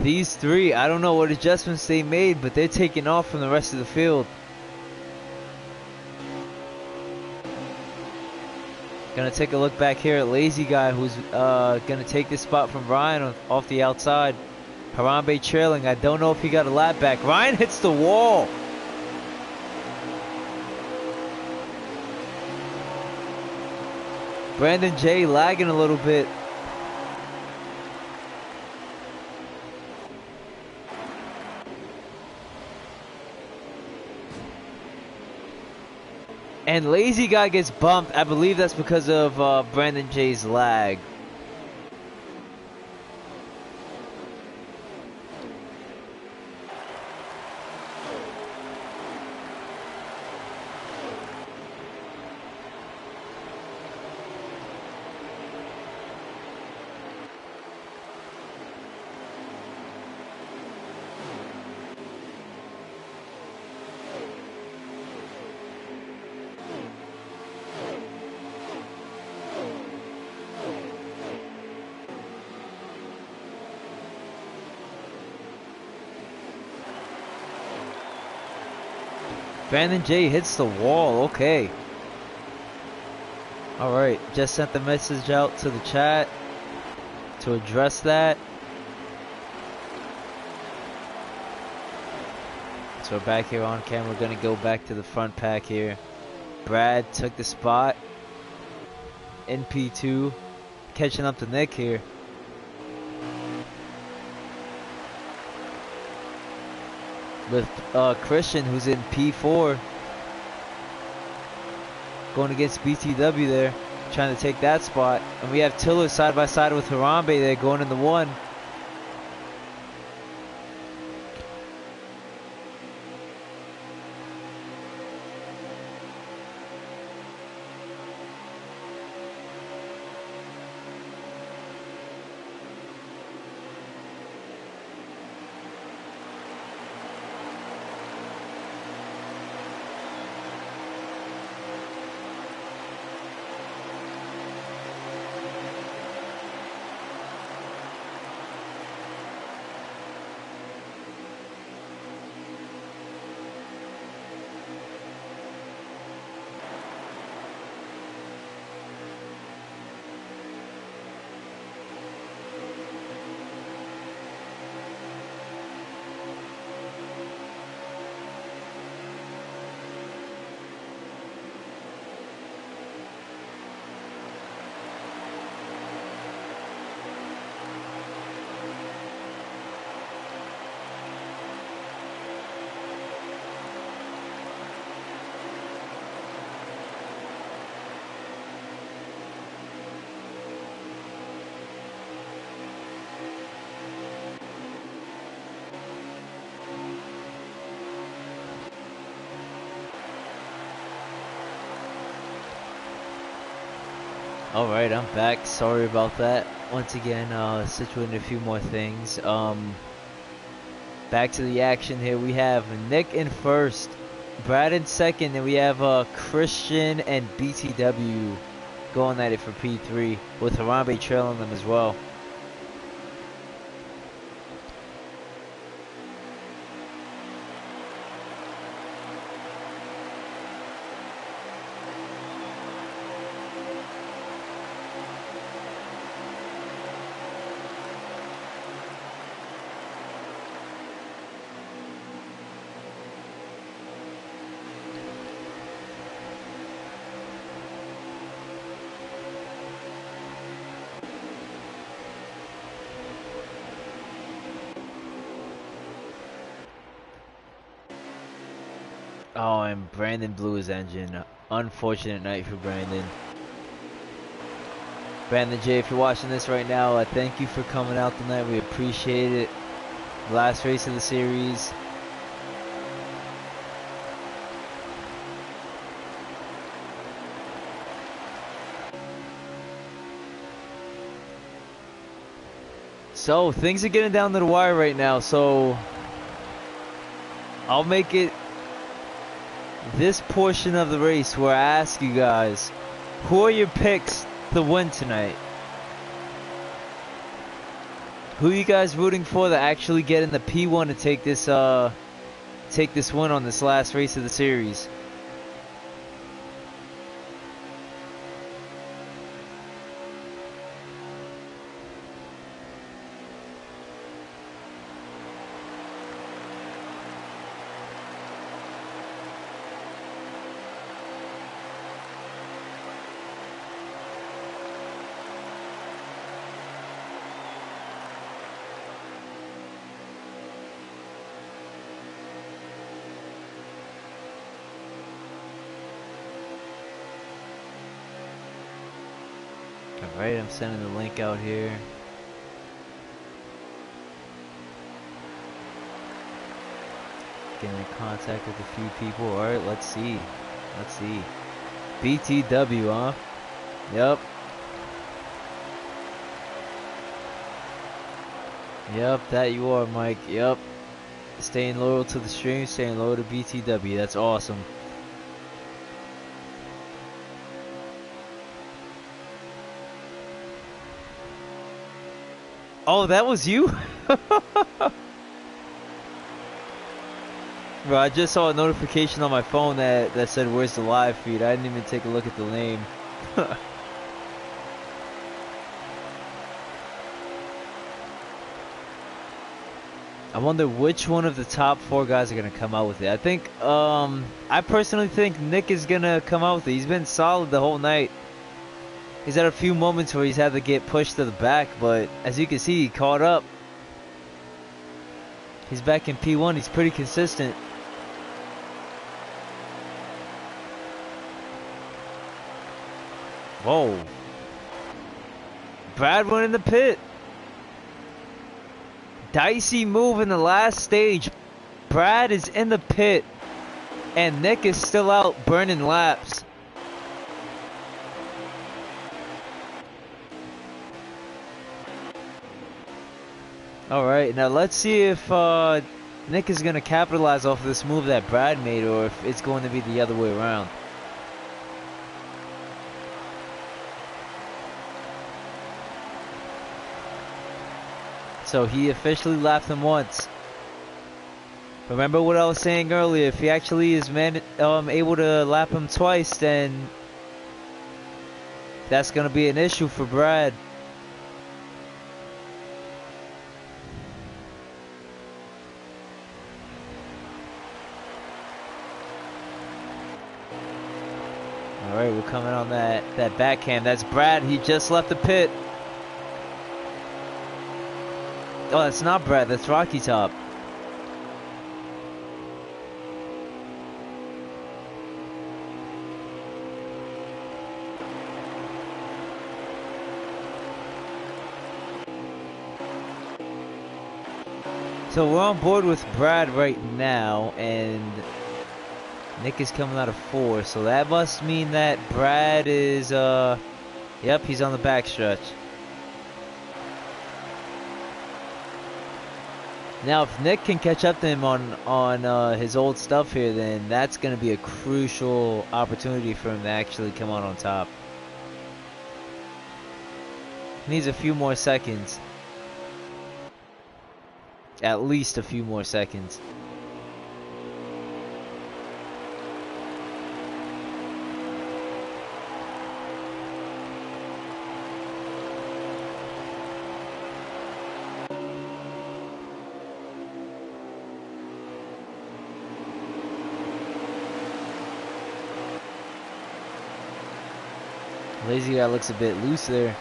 These 3, I don't know what adjustments they made, but they're taking off from the rest of the field. Gonna take a look back here at Lazy Guy, who's gonna take this spot from Ryan off the outside. Harambe trailing. I don't know if he got a lap back. Ryan hits the wall. Brandon J lagging a little bit. And Lazy Guy gets bumped. I believe that's because of Brandon J's lag. Brandon J hits the wall. Okay. Alright. Just sent the message out to the chat to address that. So we're back here on camera. We're going to go back to the front pack here. Brad took the spot in P2. Catching up to Nick here. With Christian, who's in P4, going against BTW there, trying to take that spot. And we have Tiller side by side with Harambe there, going in the 1. Alright, I'm back. Sorry about that. Once again, situating a few more things. Back to the action here. We have Nick in first, Brad in second, and we have Christian and BTW going at it for P3, with Harambe trailing them as well. Oh, and Brandon blew his engine. Unfortunate night for Brandon. Brandon J, if you're watching this right now, thank you for coming out tonight. We appreciate it. Last race of the series. So, things are getting down to the wire right now, so I'll make it this portion of the race where I ask you guys, who are your picks to win tonight? Who are you guys rooting for to actually get in the P1 to take this win on this last race of the series? Alright, I'm sending the link out here. Getting in contact with a few people. Alright, let's see. Let's see. BTW, huh? Yep. Yep, that you are, Mike. Yep. Staying loyal to the stream, staying loyal to BTW. That's awesome. Oh, that was you? Bro, I just saw a notification on my phone that said, where's the live feed? I didn't even take a look at the name. I wonder which one of the top 4 guys are going to come out with it. I think, I personally think Nick is going to come out with it. He's been solid the whole night. He's had a few moments where he's had to get pushed to the back, but as you can see, he caught up. He's back in P1. He's pretty consistent. Whoa. Brad went in the pit. Dicey move in the last stage. Brad is in the pit. And Nick is still out burning laps. Alright, now let's see if Nick is going to capitalize off of this move that Brad made, or if it's going to be the other way around. So he officially lapped him once. Remember what I was saying earlier, if he actually is able to lap him twice, then that's going to be an issue for Brad. Alright, we're coming on that backhand. That's Brad. He just left the pit. Oh, that's not Brad. That's Rocky Top. So we're on board with Brad right now, and Nick is coming out of 4, so that must mean that Brad is Yep, he's on the back stretch. Now, if Nick can catch up to him on his old stuff here, then that's going to be a crucial opportunity for him to actually come out on top. He needs a few more seconds. At least a few more seconds. Lazy guy looks a bit loose there.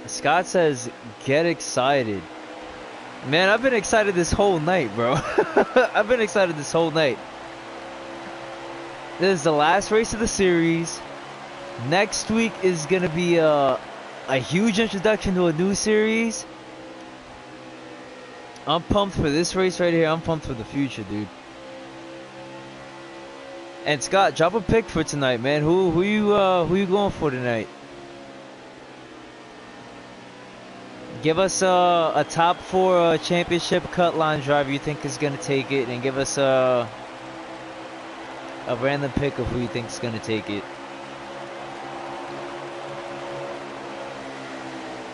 Scott says, get excited. Man, I've been excited this whole night, bro. I've been excited this whole night. This is the last race of the series. Next week is going to be a huge introduction to a new series. I'm pumped for this race right here. I'm pumped for the future, dude. And Scott, drop a pick for tonight, man. Who you going for tonight? Give us a top 4 championship cut line driver you think is going to take it, and give us a random pick of who you think is going to take it.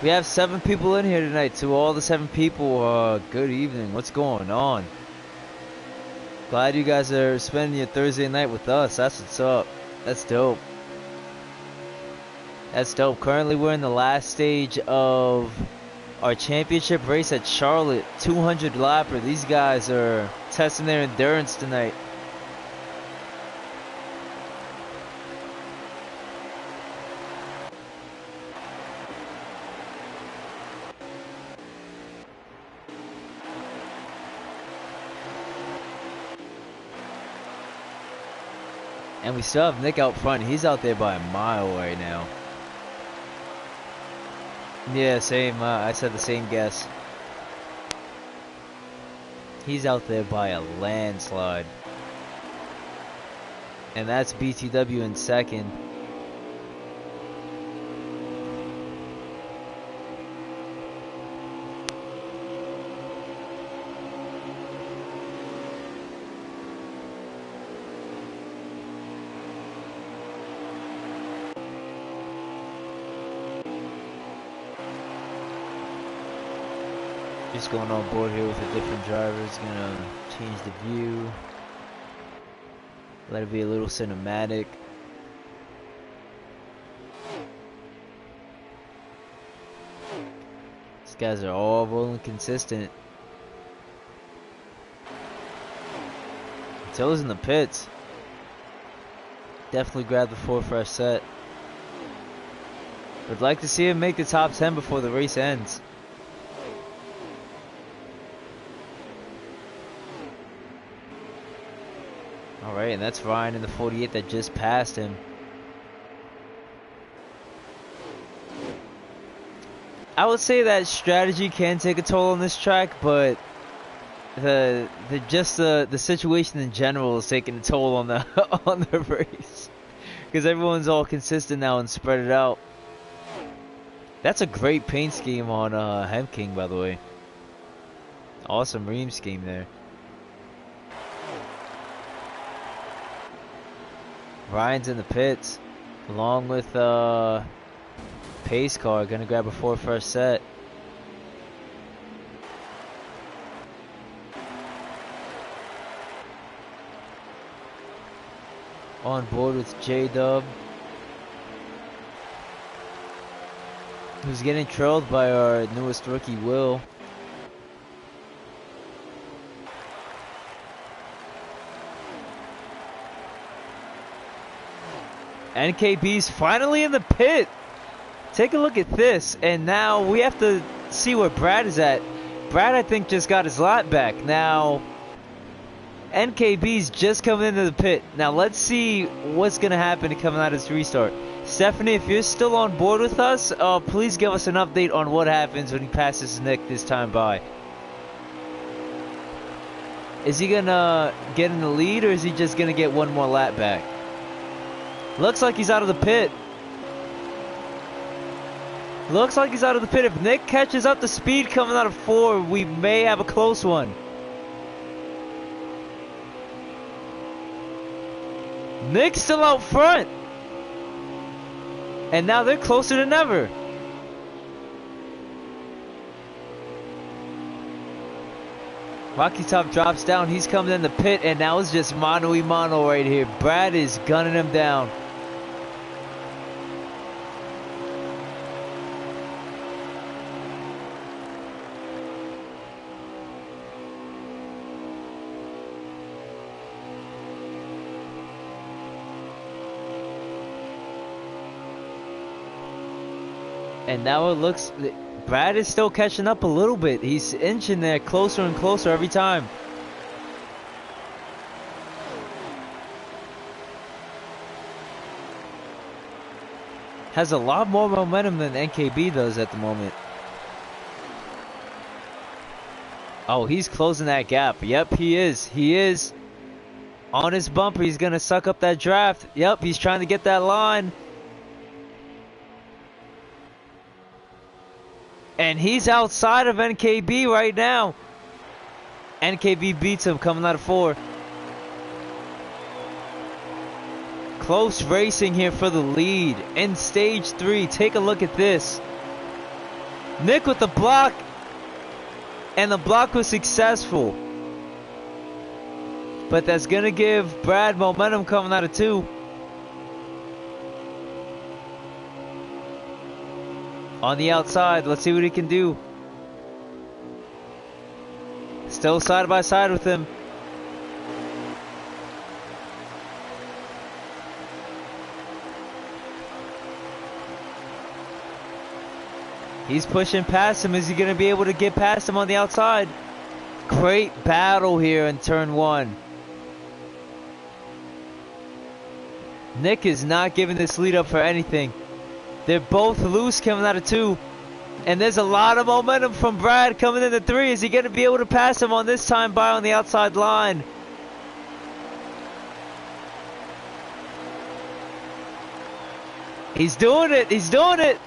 We have 7 people in here tonight. To all the 7 people, good evening. What's going on? Glad you guys are spending your Thursday night with us. That's what's up. That's dope. That's dope. Currently, we're in the last stage of our championship race at Charlotte, 200 lapper. These guys are testing their endurance tonight. And we still have Nick out front. He's out there by a mile right now. Yeah, same. I said the same guess. He's out there by a landslide. And that's BTW in second. Just going on board here with a different driver. It's gonna change the view. Let it be a little cinematic. These guys are all rolling consistent. Tiller's in the pits. Definitely grab the 4 fresh set. Would like to see him make the top 10 before the race ends. Alright, and that's Ryan in the 48 that just passed him. I would say that strategy can take a toll on this track, but the situation in general is taking a toll on the on the race, because everyone's all consistent now and spread it out. That's a great paint scheme on Hem King, by the way. Awesome ream scheme there. Ryan's in the pits, along with Pace Car, gonna grab a 4 first set. On board with J-Dub, who's getting trailed by our newest rookie, Will. NKB's finally in the pit. Take a look at this, and now we have to see where Brad is at. Brad, I think, just got his lot back. Now, NKB's just coming into the pit. Now let's see what's going to happen coming out of this restart. Stephanie, if you're still on board with us, please give us an update on what happens when he passes Nick this time by. Is he going to get in the lead, or is he just going to get one more lap back? Looks like he's out of the pit. Looks like he's out of the pit. If Nick catches up the speed coming out of 4, we may have a close one. Nick's still out front. And now they're closer than ever. Rocky Top drops down. He's coming in the pit, and now it's just mano-a-mano right here. Brad is gunning him down. And now it looks, Brad is still catching up a little bit. He's inching there closer and closer every time. Has a lot more momentum than NKB does at the moment. Oh, he's closing that gap. Yep, he is. He is. On his bumper, he's going to suck up that draft. Yep, he's trying to get that line. And he's outside of NKB right now. NKB beats him coming out of 4. Close racing here for the lead in stage 3. Take a look at this. Nick with the block. And the block was successful. But that's going to give Brad momentum coming out of 2. On the outside, let's see what he can do. Still side by side with him. He's pushing past him. Is he going to be able to get past him on the outside? Great battle here in turn 1. Nick is not giving this lead up for anything. They're both loose coming out of 2. And there's a lot of momentum from Brad coming into 3. Is he going to be able to pass him on this time by on the outside line? He's doing it. He's doing it.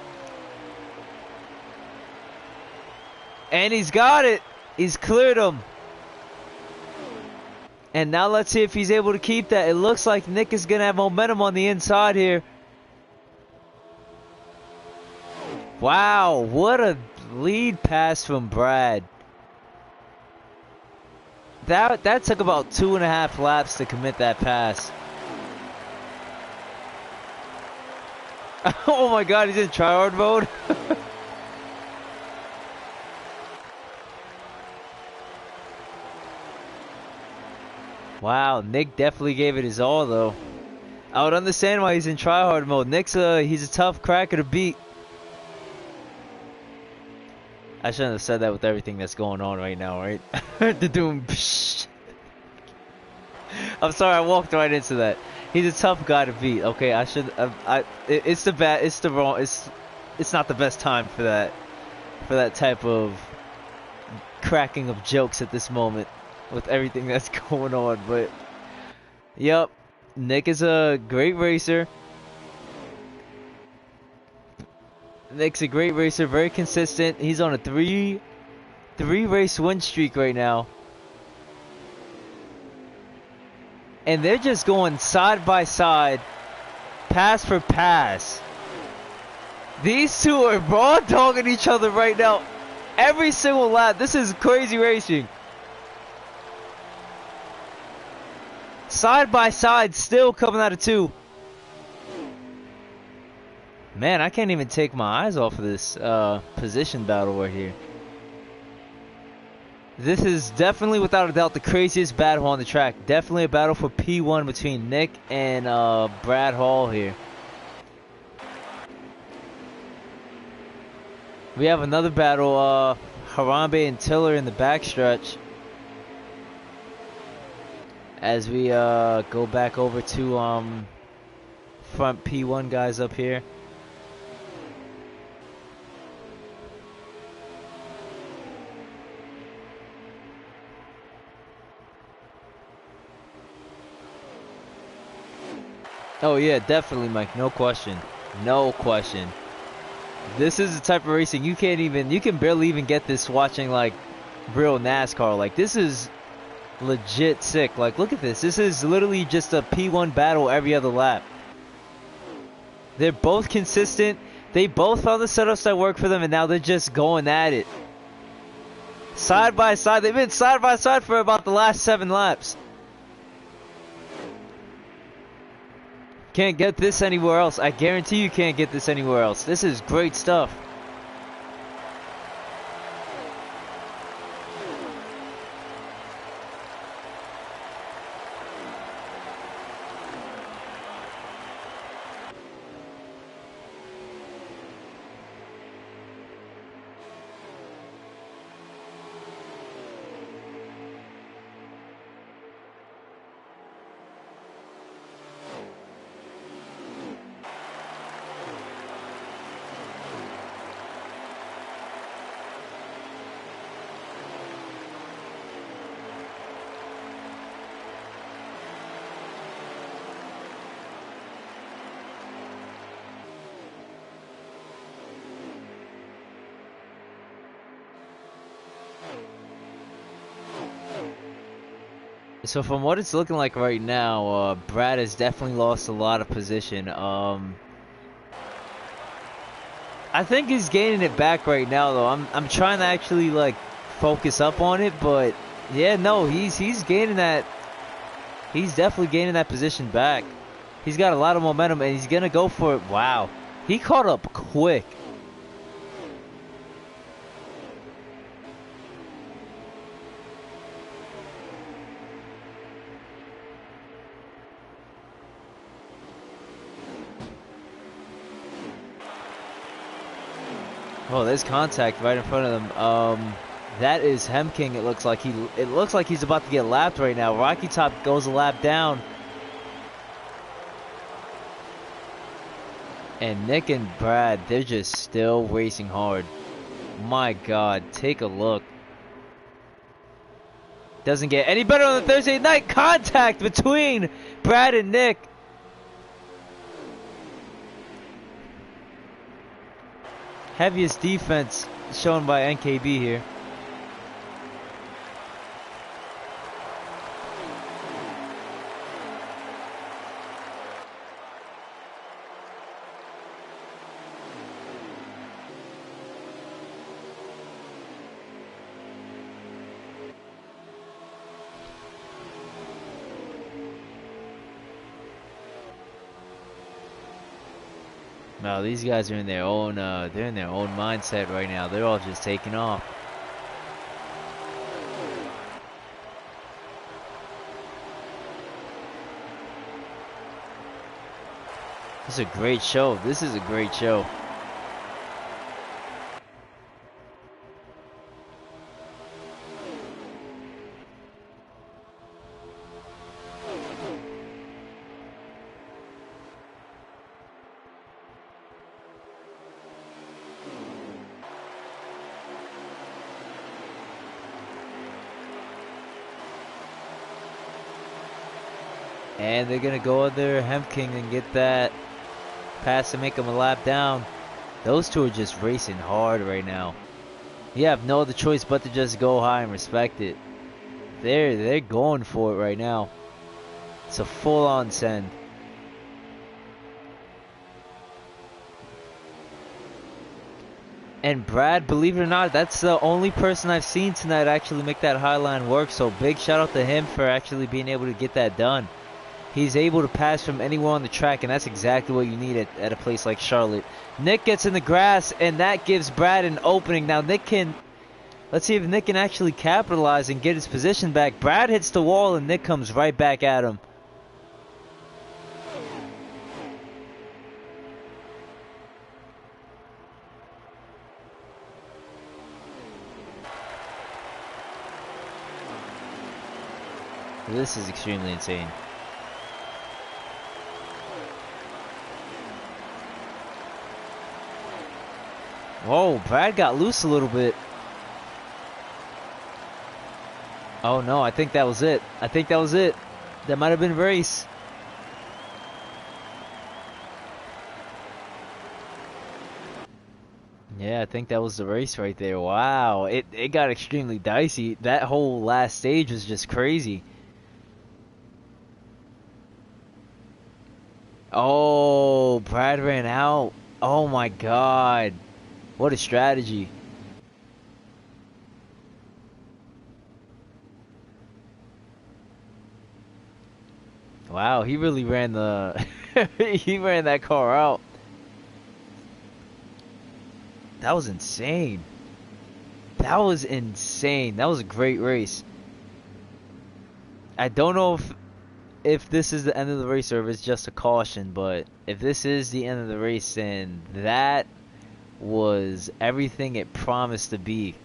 And he's got it. He's cleared him. And now let's see if he's able to keep that. It looks like Nick is going to have momentum on the inside here. Wow, what a lead pass from Brad. That took about 2.5 laps to commit that pass. Oh my god, he's in tryhard mode. Wow, Nick definitely gave it his all though. I would understand why he's in tryhard mode. Nick's he's a tough cracker to beat. I shouldn't have said that with everything that's going on right now, right? The doom. I'm sorry, I walked right into that. He's a tough guy to beat. Okay, I should. It's the wrong. It's not the best time for that type of cracking of jokes at this moment with everything that's going on. But yep, Nick is a great racer. Nick's a great racer, very consistent. He's on a three race win streak right now. And they're just going side by side, pass for pass. These two are raw dogging each other right now. Every single lap. This is crazy racing. Side by side, still coming out of 2. Man, I can't even take my eyes off of this position battle right here. This is definitely, without a doubt, the craziest battle on the track. Definitely a battle for P1 between Nick and Brad Hall here. We have another battle, Harambe and Tiller in the backstretch. as we go back over to front P1 guys up here. Oh yeah, definitely, Mike. No question. No question. This is the type of racing you can barely even get this watching like real NASCAR. Like this is legit sick. Like look at this. This is literally just a P1 battle every other lap. They're both consistent. They both found the setups that work for them, and now they're just going at it. Side by side. They've been side by side for about the last 7 laps. Can't get this anywhere else. I guarantee you can't get this anywhere else. This is great stuff. So from what it's looking like right now, Brad has definitely lost a lot of position. I think he's gaining it back right now, though. I'm trying to actually like focus up on it, but yeah, no, he's gaining that. He's definitely gaining that position back. He's got a lot of momentum, and he's gonna go for it. Wow, he caught up quick. Oh, there's contact right in front of them. That is Hemking. It looks like he's about to get lapped right now. Rocky Top goes a lap down. And Nick and Brad, they're just still racing hard. My God, take a look. Doesn't get any better on the Thursday night. Contact between Brad and Nick. Heaviest defense shown by NKB here. No, these guys are in their own mindset right now. They're all just taking off. This is a great show. This is a great show. And they're going to go under Hemking and get that pass to make him a lap down. Those two are just racing hard right now. You have no other choice but to just go high and respect it. They're going for it right now. It's a full-on send. And Brad, believe it or not, that's the only person I've seen tonight actually make that high line work. So big shout out to him for actually being able to get that done. He's able to pass from anywhere on the track, and that's exactly what you need at a place like Charlotte. Nick gets in the grass, and that gives Brad an opening. Now, let's see if Nick can actually capitalize and get his position back. Brad hits the wall, and Nick comes right back at him. This is extremely insane. Whoa, Brad got loose a little bit. Oh no, I think that was it. I think that was it. That might have been a race. Yeah, I think that was the race right there. Wow, it got extremely dicey. That whole last stage was just crazy. Oh, Brad ran out. Oh my God. What a strategy. Wow, he really ran the he ran that car out. That was insane. That was insane. That was a great race. I don't know if this is the end of the race or if it's just a caution, but if this is the end of the race, then that was everything it promised to be.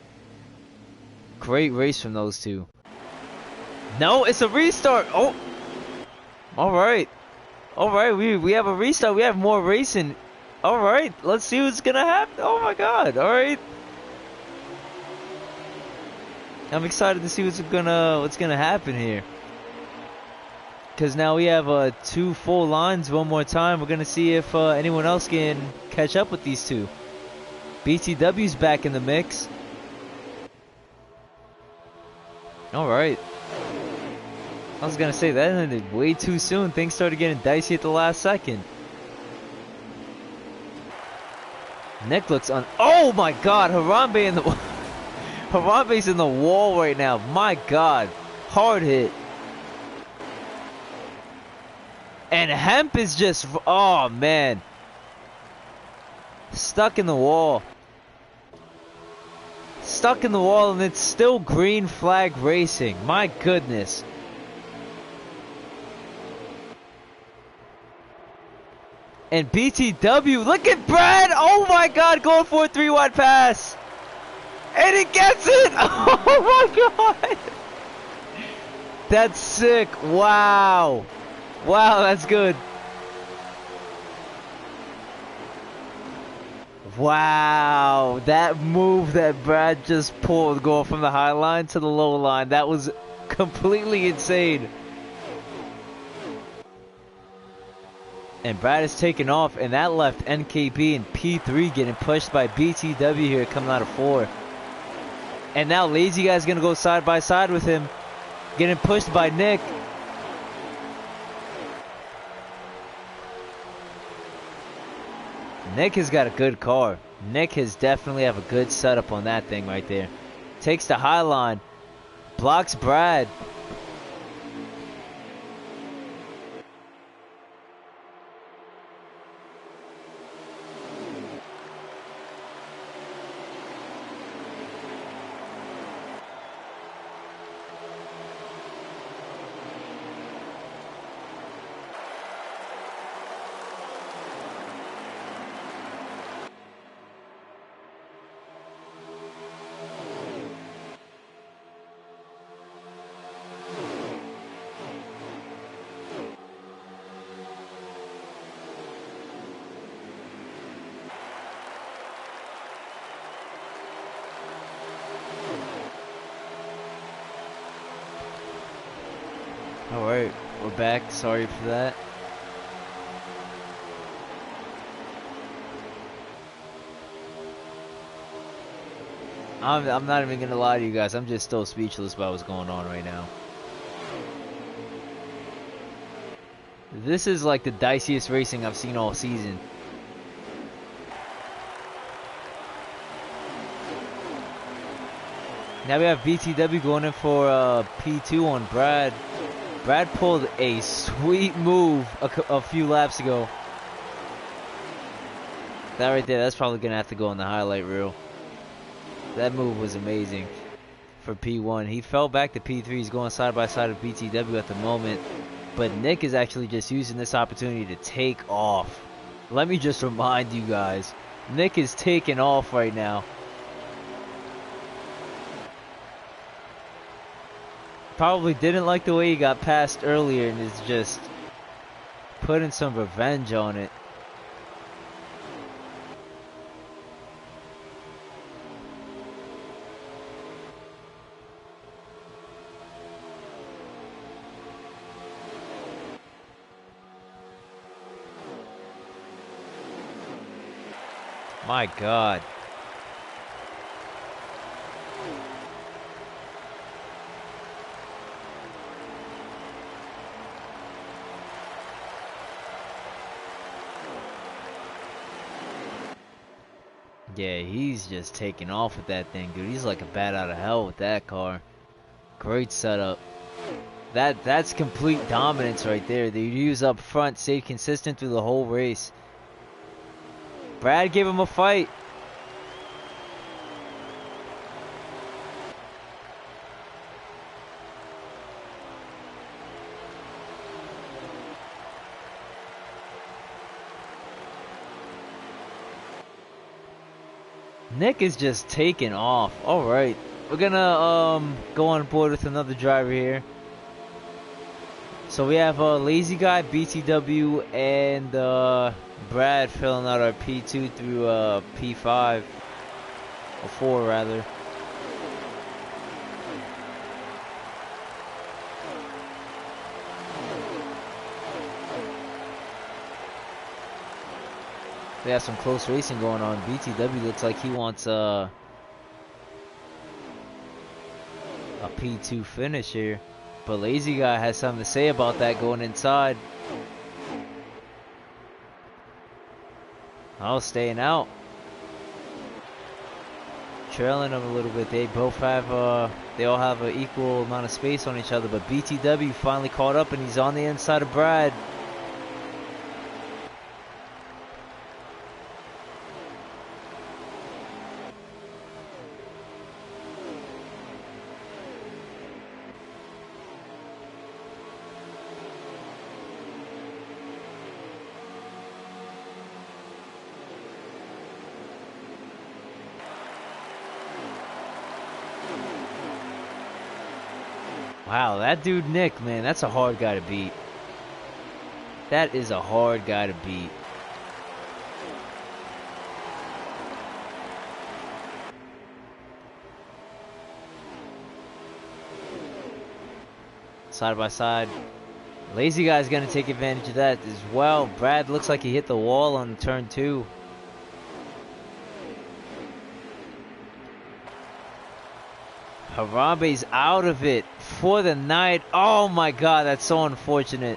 Great race from those two. No, it's a restart. Oh, all right, all right. We have a restart. We have more racing. All right, let's see what's gonna happen. Oh my God! All right, I'm excited to see what's gonna happen here. Because now we have 2 full lines one more time. We're gonna see if anyone else can catch up with these two. BTW's back in the mix. All right. I was gonna say that ended way too soon. Things started getting dicey at the last second. Nick looks on. Oh my God, Harambe in the Harambe's in the wall right now. My God, hard hit. And Hemp is just, oh man, stuck in the wall. Stuck in the wall, and it's still green flag racing. My goodness. And BTW, look at Brad! Oh my God, going for a 3-wide pass! And he gets it! Oh my God! That's sick, wow! Wow, that's good. Wow, that move that Brad just pulled going from the high line to the low line, that was completely insane. And Brad is taking off, and that left NKB and P3 getting pushed by BTW here coming out of 4. And now Lazy Guy's going to go side by side with him, getting pushed by Nick. Nick has got a good car. Nick has definitely have a good setup on that thing right there. Takes the high line, blocks Brad. Alright, we're back. Sorry for that. I'm not even gonna lie to you guys. I'm just still speechless about what's going on right now. This is like the diciest racing I've seen all season. Now we have BTW going in for P2 on Brad. Brad pulled a sweet move a few laps ago. That right there, that's probably going to have to go on the highlight reel. That move was amazing for P1. He fell back to P3. He's going side by side with BTW at the moment. But Nick is actually just using this opportunity to take off. Let me just remind you guys, Nick is taking off right now. probably didn't like the way he got passed earlier and is just putting some revenge on it. My God. Yeah, he's just taking off with that thing, dude. He's like a bat out of hell with that car. Great setup. That's complete dominance right there. The use up front stayed consistent through the whole race. Brad gave him a fight. Nick is just taking off. All right, we're gonna go on board with another driver here. So we have Lazy Guy, BTW, and Brad filling out our P2 through P5 or 4 rather. We have some close racing going on. BTW looks like he wants a P2 finish here. But Lazy Guy has something to say about that going inside. Oh, staying out. Trailing him a little bit. They both have, they all have an equal amount of space on each other. But BTW finally caught up and he's on the inside of Brad. Wow, that dude Nick, man, that's a hard guy to beat. That is a hard guy to beat. Side by side. Lazy Guy's gonna take advantage of that as well. Brad looks like he hit the wall on turn 2. Harambe's out of it for the night. Oh my God, that's so unfortunate.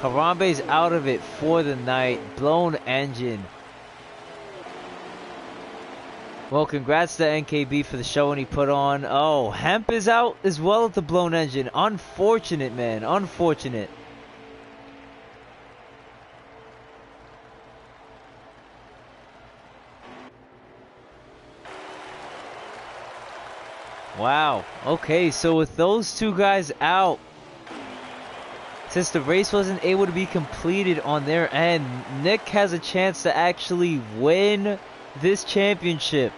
Harambe's out of it for the night. Blown engine. Well, congrats to NKB for the showing he put on. Oh, Hemp is out as well at the blown engine. Unfortunate, man. Unfortunate. Wow. Okay, so with those two guys out, since the race wasn't able to be completed on their end, Nick has a chance to actually win this championship.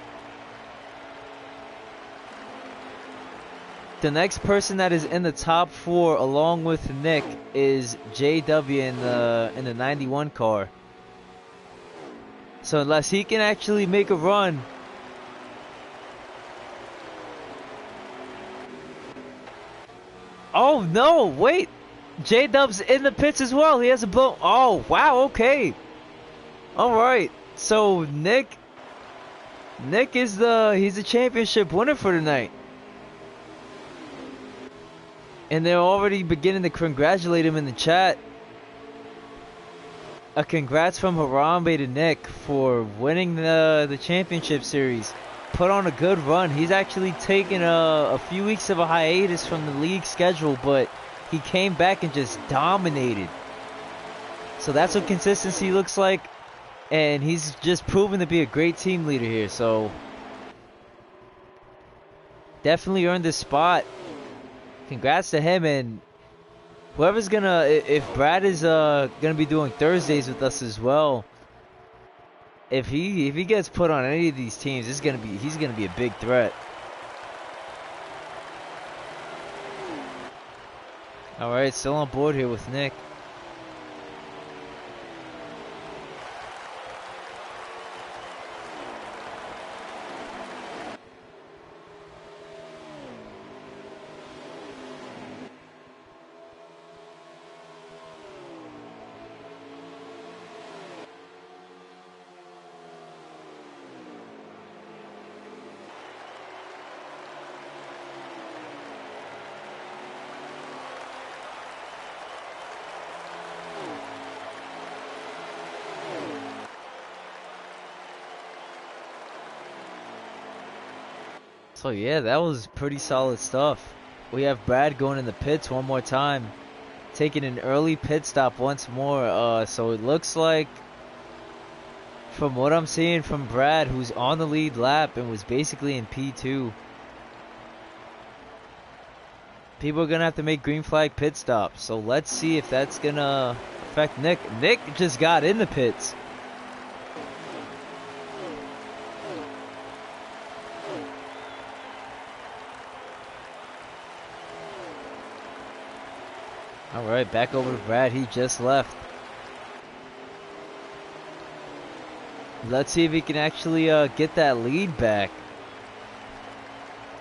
The next person that is in the top 4 along with Nick is JW in the 91 car. So unless he can actually make a run, oh no, wait. J-Dub's in the pits as well. He has a blow. Oh, wow, okay. Alright. So Nick is he's the championship winner for tonight. And they're already beginning to congratulate him in the chat. A congrats from Harambe to Nick for winning the championship series. Put on a good run. He's actually taken a few weeks of a hiatus from the league schedule, but he came back and just dominated. So that's what consistency looks like. And he's just proven to be a great team leader here. So definitely earned this spot. Congrats to him, and whoever's gonna, if Brad is gonna be doing Thursdays with us as well, if he gets put on any of these teams, he's gonna be a big threat. All right, still on board here with Nick. So yeah, that was pretty solid stuff. We have Brad going in the pits one more time, taking an early pit stop once more. So it looks like, from what I'm seeing from Brad, who's on the lead lap and was basically in P2, people are gonna have to make green flag pit stops. So let's see if that's gonna affect Nick. Nick just got in the pits. Alright, back over to Brad. He just left. Let's see if he can actually get that lead back.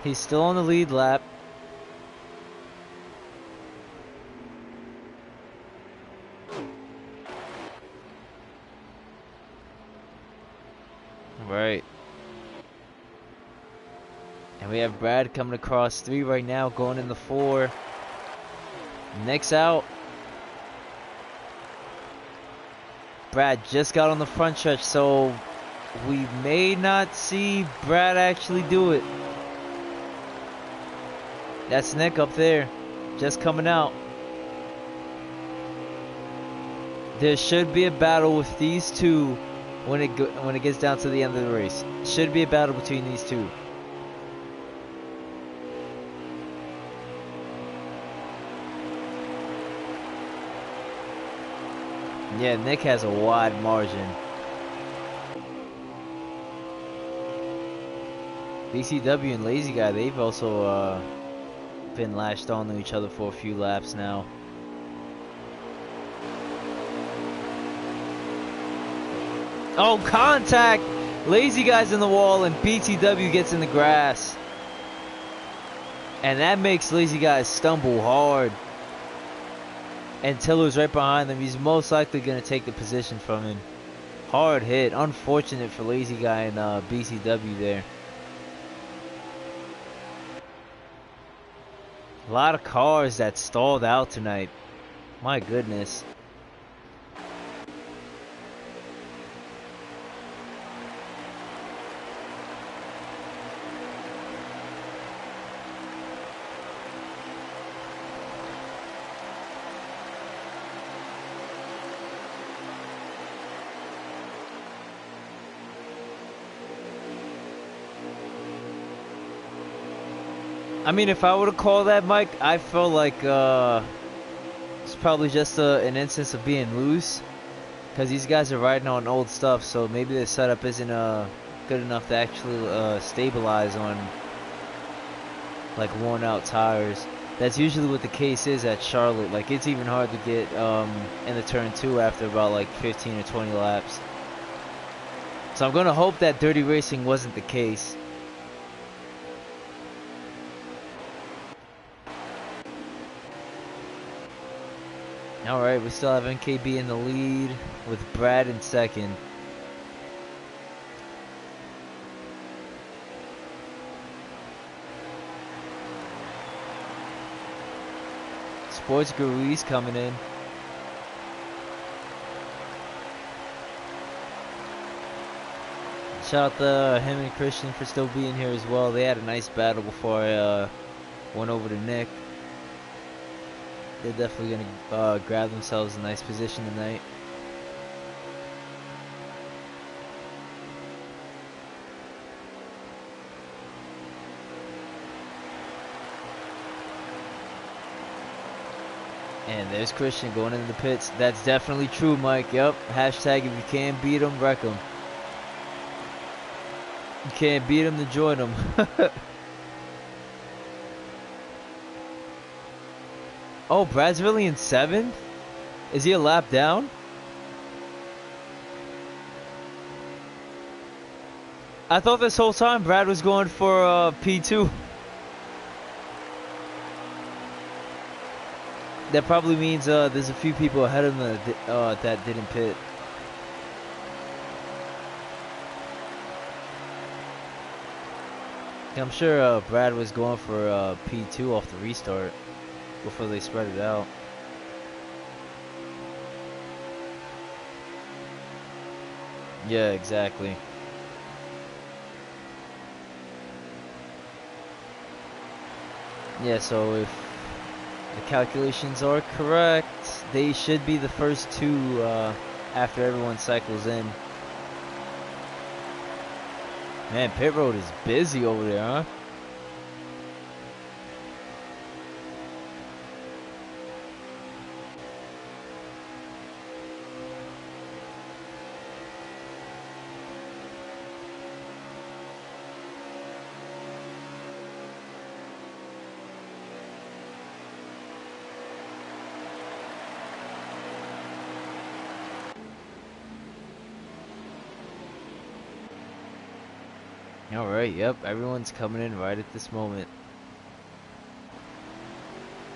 He's still on the lead lap. Right. And we have Brad coming across 3 right now, going in the 4. Nick's out. Brad just got on the front stretch, so we may not see Brad actually do it. That's Nick up there, just coming out. There should be a battle with these two when it gets down to the end of the race. Should be a battle between these two. Yeah, Nick has a wide margin. BCW and Lazy Guy, they've also been lashed on to each other for a few laps now. Oh, contact! Lazy Guy's in the wall and BTW gets in the grass. And that makes Lazy Guy stumble hard. And Tiller's right behind him. He's most likely going to take the position from him. Hard hit. Unfortunate for Lazy Guy and BCW there. A lot of cars that stalled out tonight. My goodness. I mean, if I were to call that, Mike, I felt like it's probably just an instance of being loose, because these guys are riding on old stuff, so maybe the setup isn't good enough to actually stabilize on like worn out tires. That's usually what the case is at Charlotte. Like, it's even hard to get in the turn 2 after about like 15 or 20 laps. So I'm gonna hope that dirty racing wasn't the case. Alright, we still have NKB in the lead with Brad in second. Sports Guru's coming in. Shout out to him and Christian for still being here as well. They had a nice battle before I went over to Nick. They're definitely going to grab themselves a nice position tonight. And there's Christian going into the pits. That's definitely true, Mike. Yep. Hashtag if you can't beat them, wreck them. You can't beat them, to join them. Oh, Brad's really in 7th? Is he a lap down? I thought this whole time Brad was going for P2. That probably means there's a few people ahead of him that didn't pit. I'm sure Brad was going for P2 off the restart before they spread it out. Yeah, exactly. Yeah, so if the calculations are correct, they should be the first 2 after everyone cycles in. Man, pit road is busy over there, huh? Alright, yep, everyone's coming in right at this moment.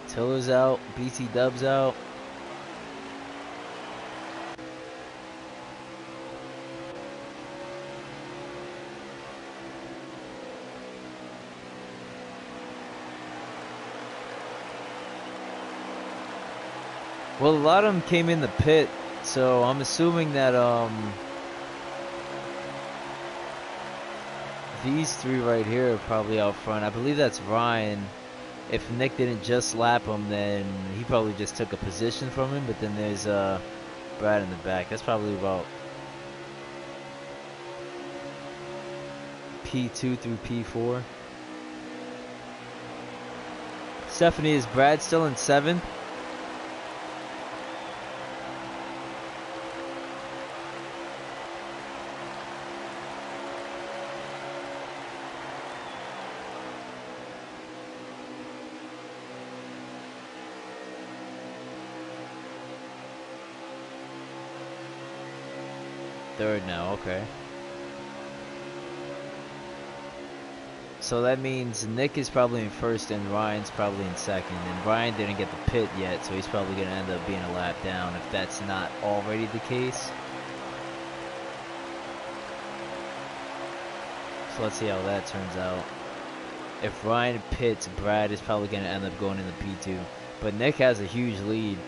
Tiller's out, BT Dub's out. Well, a lot of them came in the pit, so I'm assuming that these 3 right here are probably out front. I believe that's Ryan. If Nick didn't just lap him, then he probably just took a position from him. But then there's Brad in the back. That's probably about P2 through P4. Stephanie, is Brad still in 7th? Third now, okay. So that means Nick is probably in 1st and Ryan's probably in 2nd. And Ryan didn't get the pit yet, so he's probably going to end up being a lap down if that's not already the case. So let's see how that turns out. If Ryan pits, Brad is probably going to end up going in the P2. But Nick has a huge lead.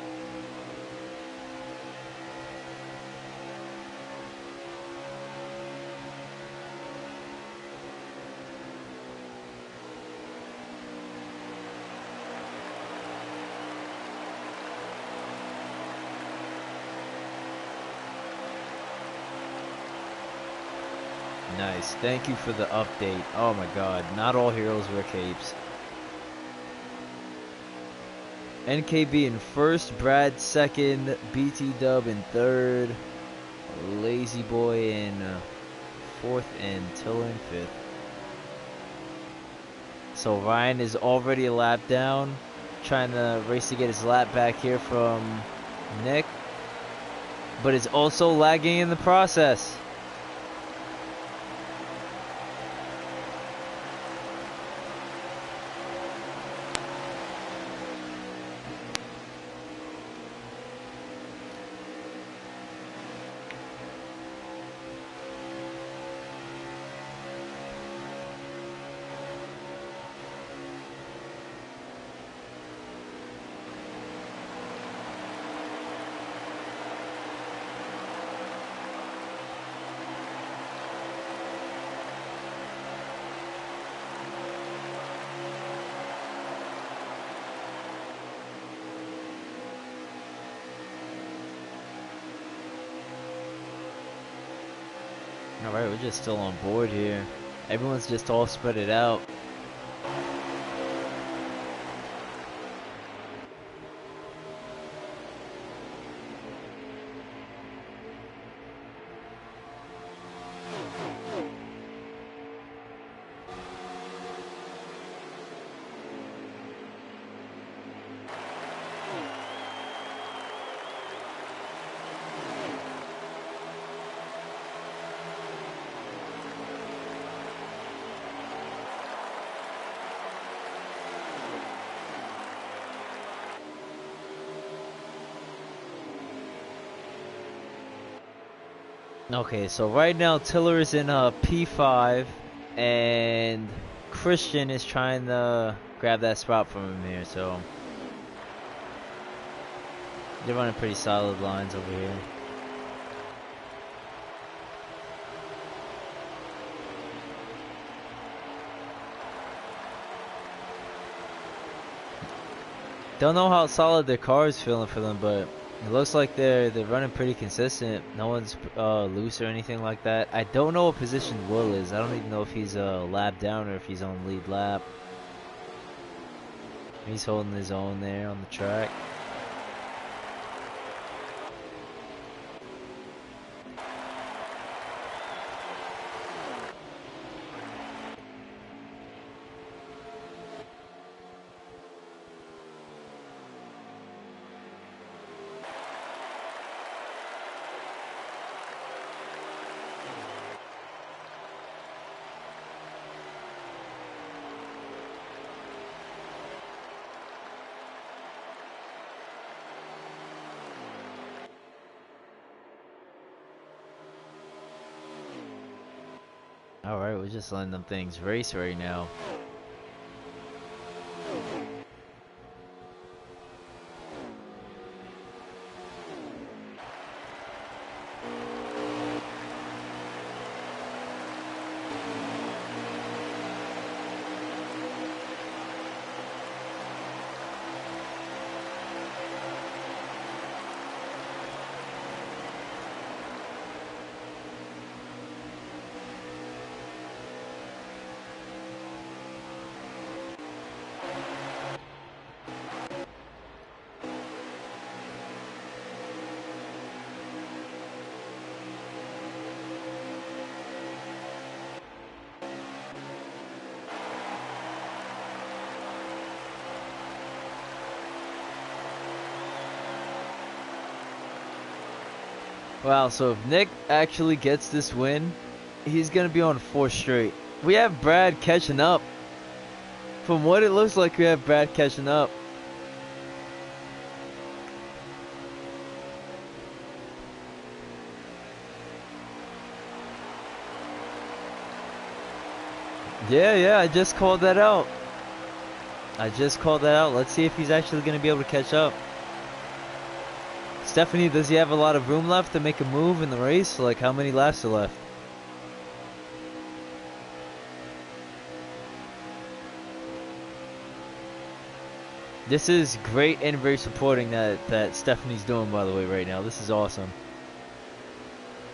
Nice. Thank you for the update. Oh my god. Not all heroes wear capes. NKB in 1st, Brad 2nd, BT Dub in 3rd, Lazy Boy in 4th, and Tiller in 5th. So Ryan is already a lap down, trying to race to get his lap back here from Nick, but is also lagging in the process. Alright, we're just still on board here. Everyone's just all spread it out. Okay, so right now Tiller is in P5, and Christian is trying to grab that spot from him here. So they're running pretty solid lines over here. Don't know how solid their car is feeling for them, but it looks like they're running pretty consistent. No one's loose or anything like that. I don't know what position Will is. I don't even know if he's a lap down or if he's on lead lap. He's holding his own there on the track. Alright, we're just letting them things race right now. Wow, so if Nick actually gets this win, he's going to be on 4 straight. We have Brad catching up. From what it looks like, we have Brad catching up. Yeah, I just called that out. Let's see if he's actually going to be able to catch up. Stephanie, does he have a lot of room left to make a move in the race? Like, how many laps are left? This is great in-race reporting that Stephanie's doing, by the way, right now. This is awesome.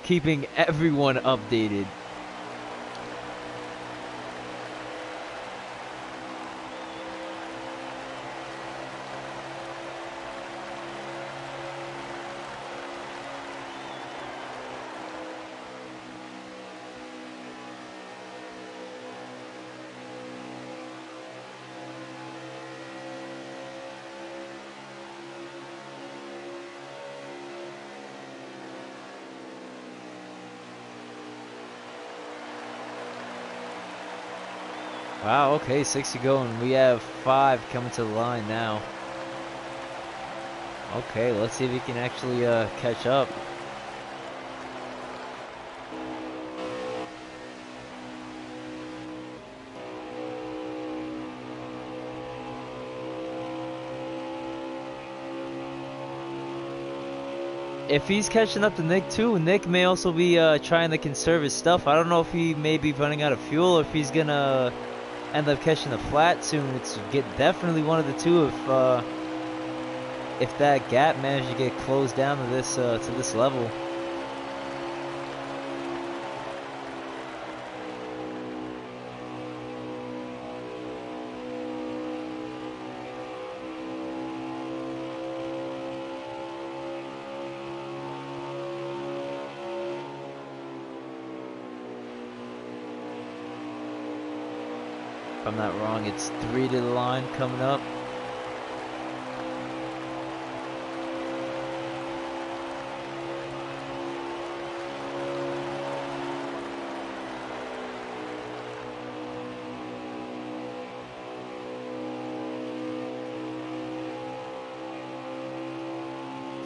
Keeping everyone updated. Wow, okay, 6 to go, and we have 5 coming to the line now. Okay, let's see if he can actually catch up. If he's catching up to Nick too, Nick may also be trying to conserve his stuff. I don't know if he may be running out of fuel or if he's gonna end up catching a flat soon. It's definitely one of the two if that gap managed to get closed down to this level. If I'm not wrong, it's 3 to the line coming up.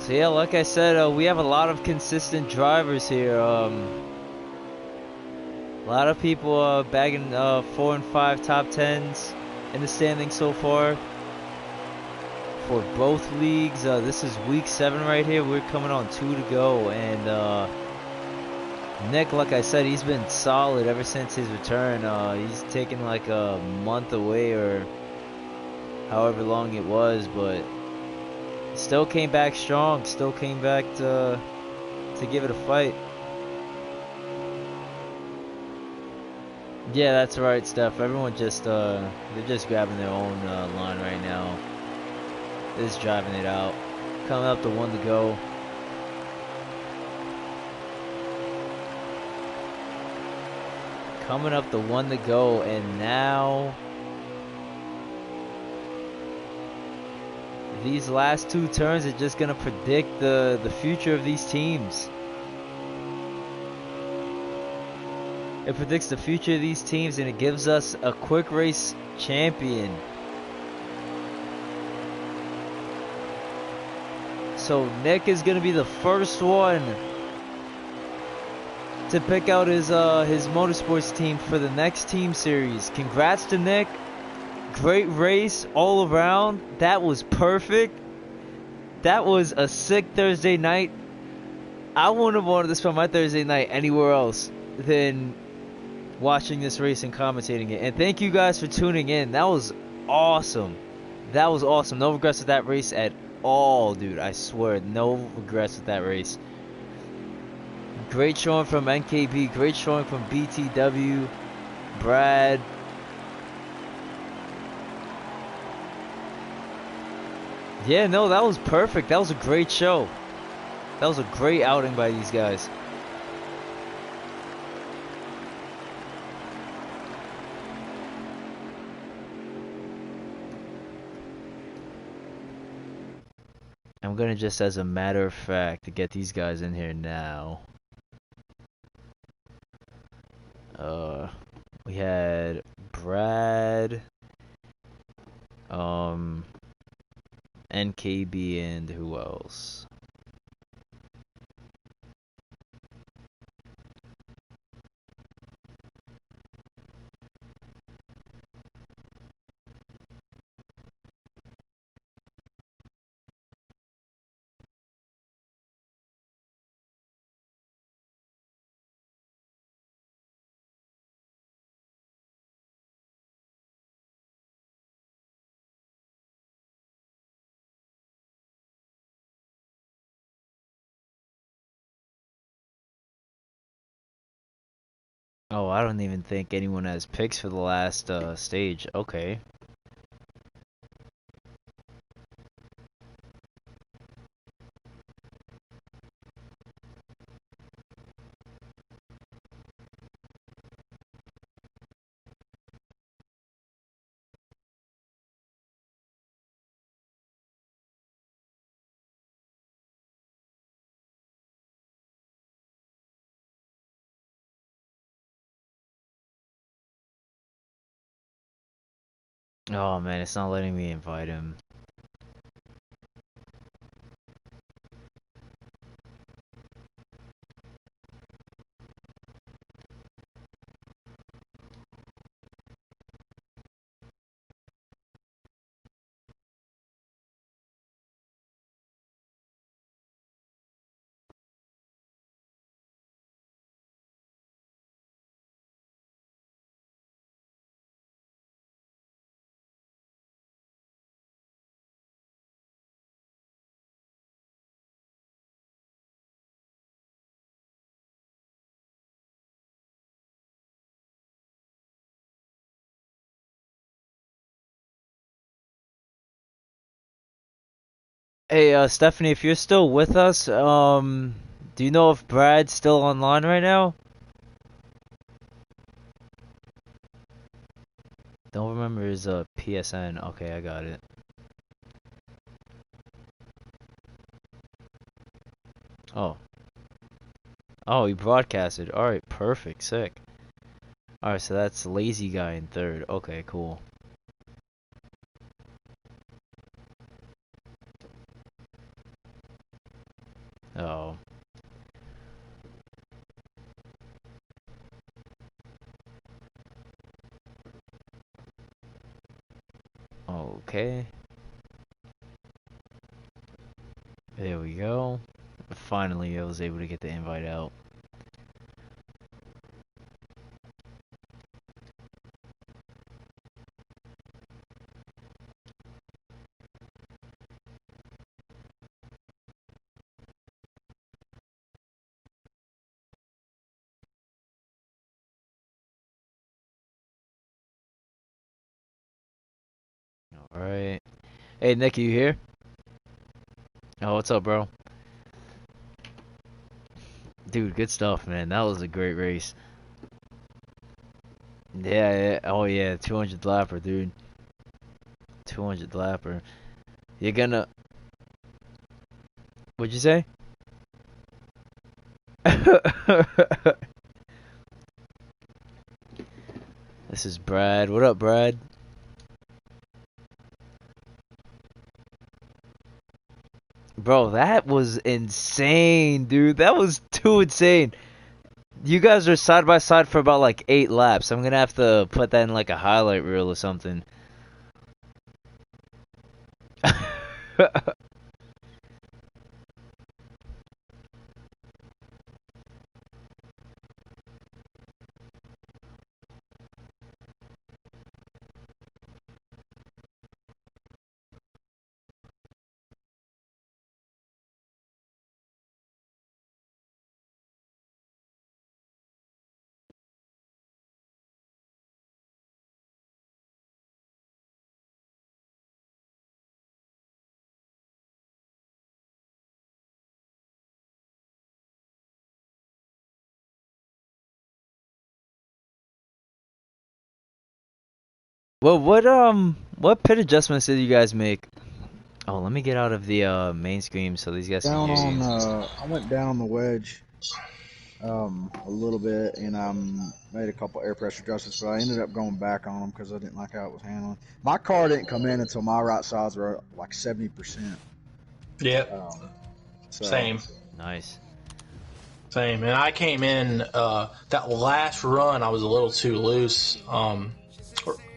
So yeah, like I said, we have a lot of consistent drivers here. A lot of people bagging 4 and 5 top tens in the standings so far for both leagues. This is week 7 right here. We're coming on 2 to go, and Nick, like I said, he's been solid ever since his return. He's taken like a month away or however long it was, but still came back strong. Still came back to give it a fight. Yeah, that's right, Steph. Everyone just they're just grabbing their own line right now. They're just driving it out. Coming up to 1 to go. Coming up to 1 to go, and now these last 2 turns are just gonna predict the future of these teams. It predicts the future of these teams, and it gives us a quick race champion. So Nick is gonna be the first one to pick out his motorsports team for the next team series. Congrats to Nick. Great race all around. That was perfect. That was a sick Thursday night. I wouldn't have wanted to spend my Thursday night anywhere else than watching this race and commentating it. And thank you guys for tuning in. That was awesome. That was awesome. No regrets with that race at all, dude. I swear, no regrets with that race. Great showing from NKB. Great showing from BTW. Brad. Yeah, no, that was perfect. That was a great show. That was a great outing by these guys. I'm gonna just, as a matter of fact, to get these guys in here now. We had Brad, NKB, and who else? Oh, I don't even think anyone has picks for the last stage. Okay. Oh man, it's not letting me invite him. Hey, Stephanie, if you're still with us, do you know if Brad's still online right now? Don't remember his PSN. Okay, I got it. Oh. Oh, he broadcasted. Alright, perfect. Sick. Alright, so that's Lazy Guy in third. Okay, cool. Okay. There we go. Finally, I was able to get the invite out. Alright. Hey, Nick, you here? Oh, what's up, bro? Dude, good stuff, man. That was a great race. Yeah. Oh, yeah. 200 lapper, dude. 200 lapper. You're gonna... What'd you say? This is Brad. What up, Brad? Bro, that was insane, dude. That was too insane. You guys are side by side for about like 8 laps. I'm gonna have to put that in like a highlight reel or something. Well, what pit adjustments did you guys make? Oh, let me get out of the main screen so these guys can Down hear on, you. I went down on the wedge, a little bit, and made a couple air pressure adjustments, but I ended up going back on them because I didn't like how it was handling. My car didn't come in until my right sides were like 70%. Yep. So Same. Nice. Same. And I came in that last run. I was a little too loose.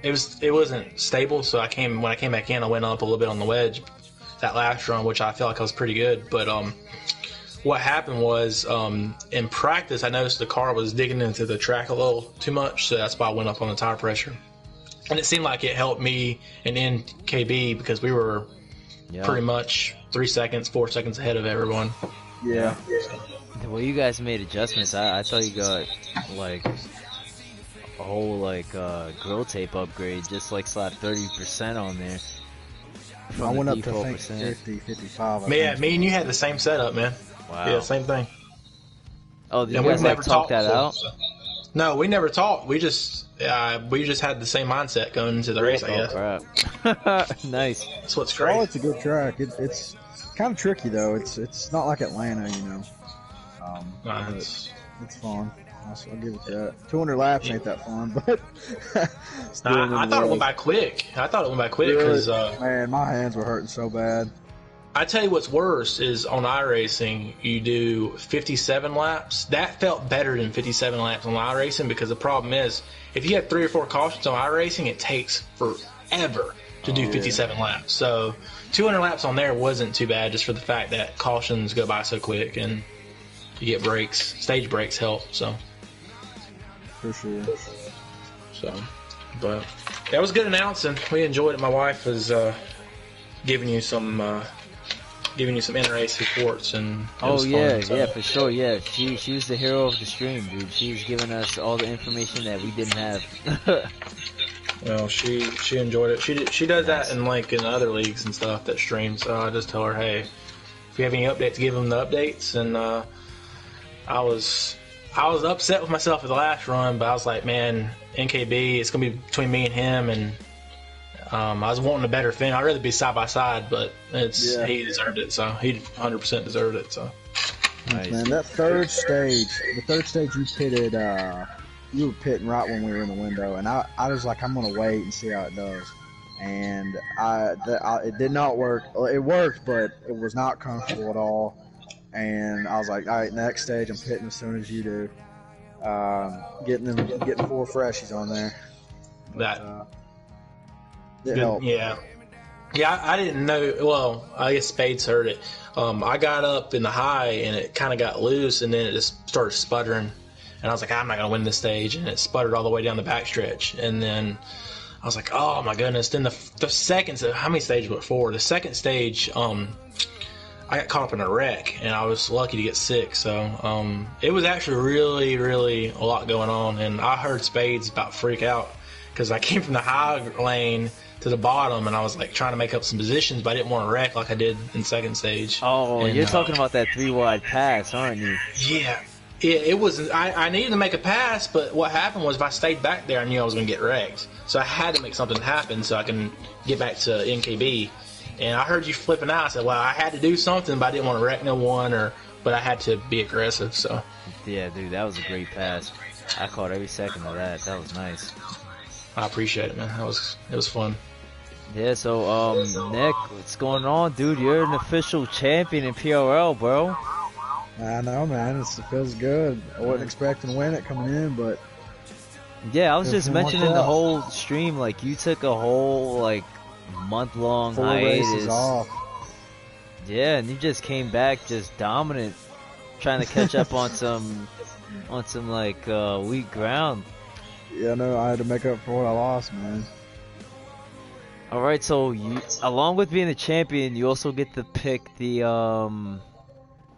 It wasn't stable. So when I came back in, I went up a little bit on the wedge. That last run, which I felt like I was pretty good. But what happened was in practice, I noticed the car was digging into the track a little too much. So that's why I went up on the tire pressure. And it seemed like it helped me and NKB because we were pretty much 3 seconds, 4 seconds ahead of everyone. yeah. Well, you guys made adjustments. I thought you got like a whole like grill tape upgrade, just like slap 30% on there. I went up to I think 50, 55. Yeah, me and you had the same setup, man. Wow. Yeah, same thing. Oh, did you guys like talk that out? No, we never talked. We just had the same mindset going into the race, I guess. Crap. Nice. That's what's great. Oh, it's a good track. It's kind of tricky though. It's not like Atlanta, you know. It's fun. I'll give it that. 200 laps ain't that fun, but I thought it went by quick. Because man, my hands were hurting so bad. I tell you what's worse is on iRacing, you do 57 laps. That felt better than 57 laps on iRacing because the problem is if you have 3 or 4 cautions on iRacing, it takes forever to do 57 laps. So 200 laps on there wasn't too bad just for the fact that cautions go by so quick and you get breaks. Stage breaks help. So for sure. So, but that was good announcing. We enjoyed it. My wife was giving you some in-race reports and yeah, for sure. Yeah, she was the hero of the stream, dude. She was giving us all the information that we didn't have. Well, she enjoyed it. She does that in other leagues and stuff that stream. So I just tell her, hey, if you have any updates, give them the updates. And I was upset with myself for the last run, but I was like, man, NKB, it's gonna be between me and him, and I was wanting a better finish. I'd rather be side by side, but he deserved it, so he 100% deserved it. So, nice. Man, that the third stage you pitted, you were pitting right when we were in the window, and I was like, I'm gonna wait and see how it does, and it did not work. It worked, but it was not comfortable at all. And I was like, all right, next stage, I'm pitting as soon as you do. Getting 4 freshies on there. It helped. Yeah. Yeah, I didn't know. Well, I guess Spades heard it. I got up in the high and it kind of got loose, and then it just started sputtering. And I was like, I'm not going to win this stage. And it sputtered all the way down the backstretch. And then I was like, oh my goodness. Then the second, how many stages were four? The second stage, I got caught up in a wreck, and I was lucky to get sick. So it was actually really, really a lot going on. And I heard Spades about freak out because I came from the high lane to the bottom, and I was like trying to make up some positions, but I didn't want to wreck like I did in second stage. Oh, and, you're talking about that 3-wide pass, aren't you? Yeah. It was. I needed to make a pass, but what happened was if I stayed back there, I knew I was going to get wrecked. So I had to make something happen so I can get back to NKB. And I heard you flipping out. I said, well, I had to do something, but I didn't want to wreck no one, but I had to be aggressive. So yeah, dude, that was a great pass. I caught every second of that. That was nice. I appreciate it, man. It was fun. Yeah, so Nick, what's going on, dude? You're an official champion in PRL, bro. I know, man. It feels good. I wasn't expecting to win it coming in, but yeah, I was just mentioning the out. whole stream. Like, you took a whole like month-long 4 hiatus. races off. Yeah, and you just came back just dominant, trying to catch up on some like weak ground. Yeah, no, I had to make up for what I lost, man. All right, so you, along with being the champion, you also get to pick the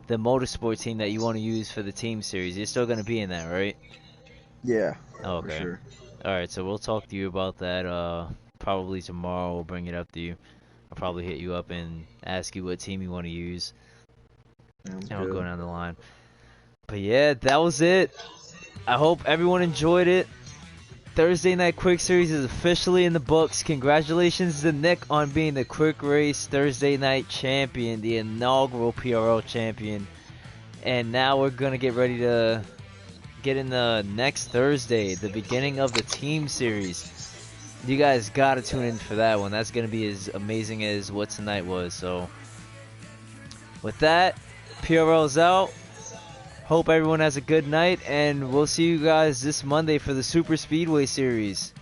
motorsport team that you want to use for the team series. You're still gonna be in that, right? Yeah. Okay. For sure. All right, so we'll talk to you about that probably tomorrow. We'll bring it up to you. I'll probably hit you up and ask you what team you want to use. Sounds And we'll good. go down the line. But yeah, that was it. I hope everyone enjoyed it. Thursday Night Quick Series is officially in the books. Congratulations to Nick on being the Quick Race Thursday Night Champion, the inaugural PRL champion. And now we're going to get ready to get in the next Thursday, the beginning of the team series. You guys got to tune in for that one. That's going to be as amazing as what tonight was. So with that, PRL's out. Hope everyone has a good night, and we'll see you guys this Monday for the Super Speedway Series.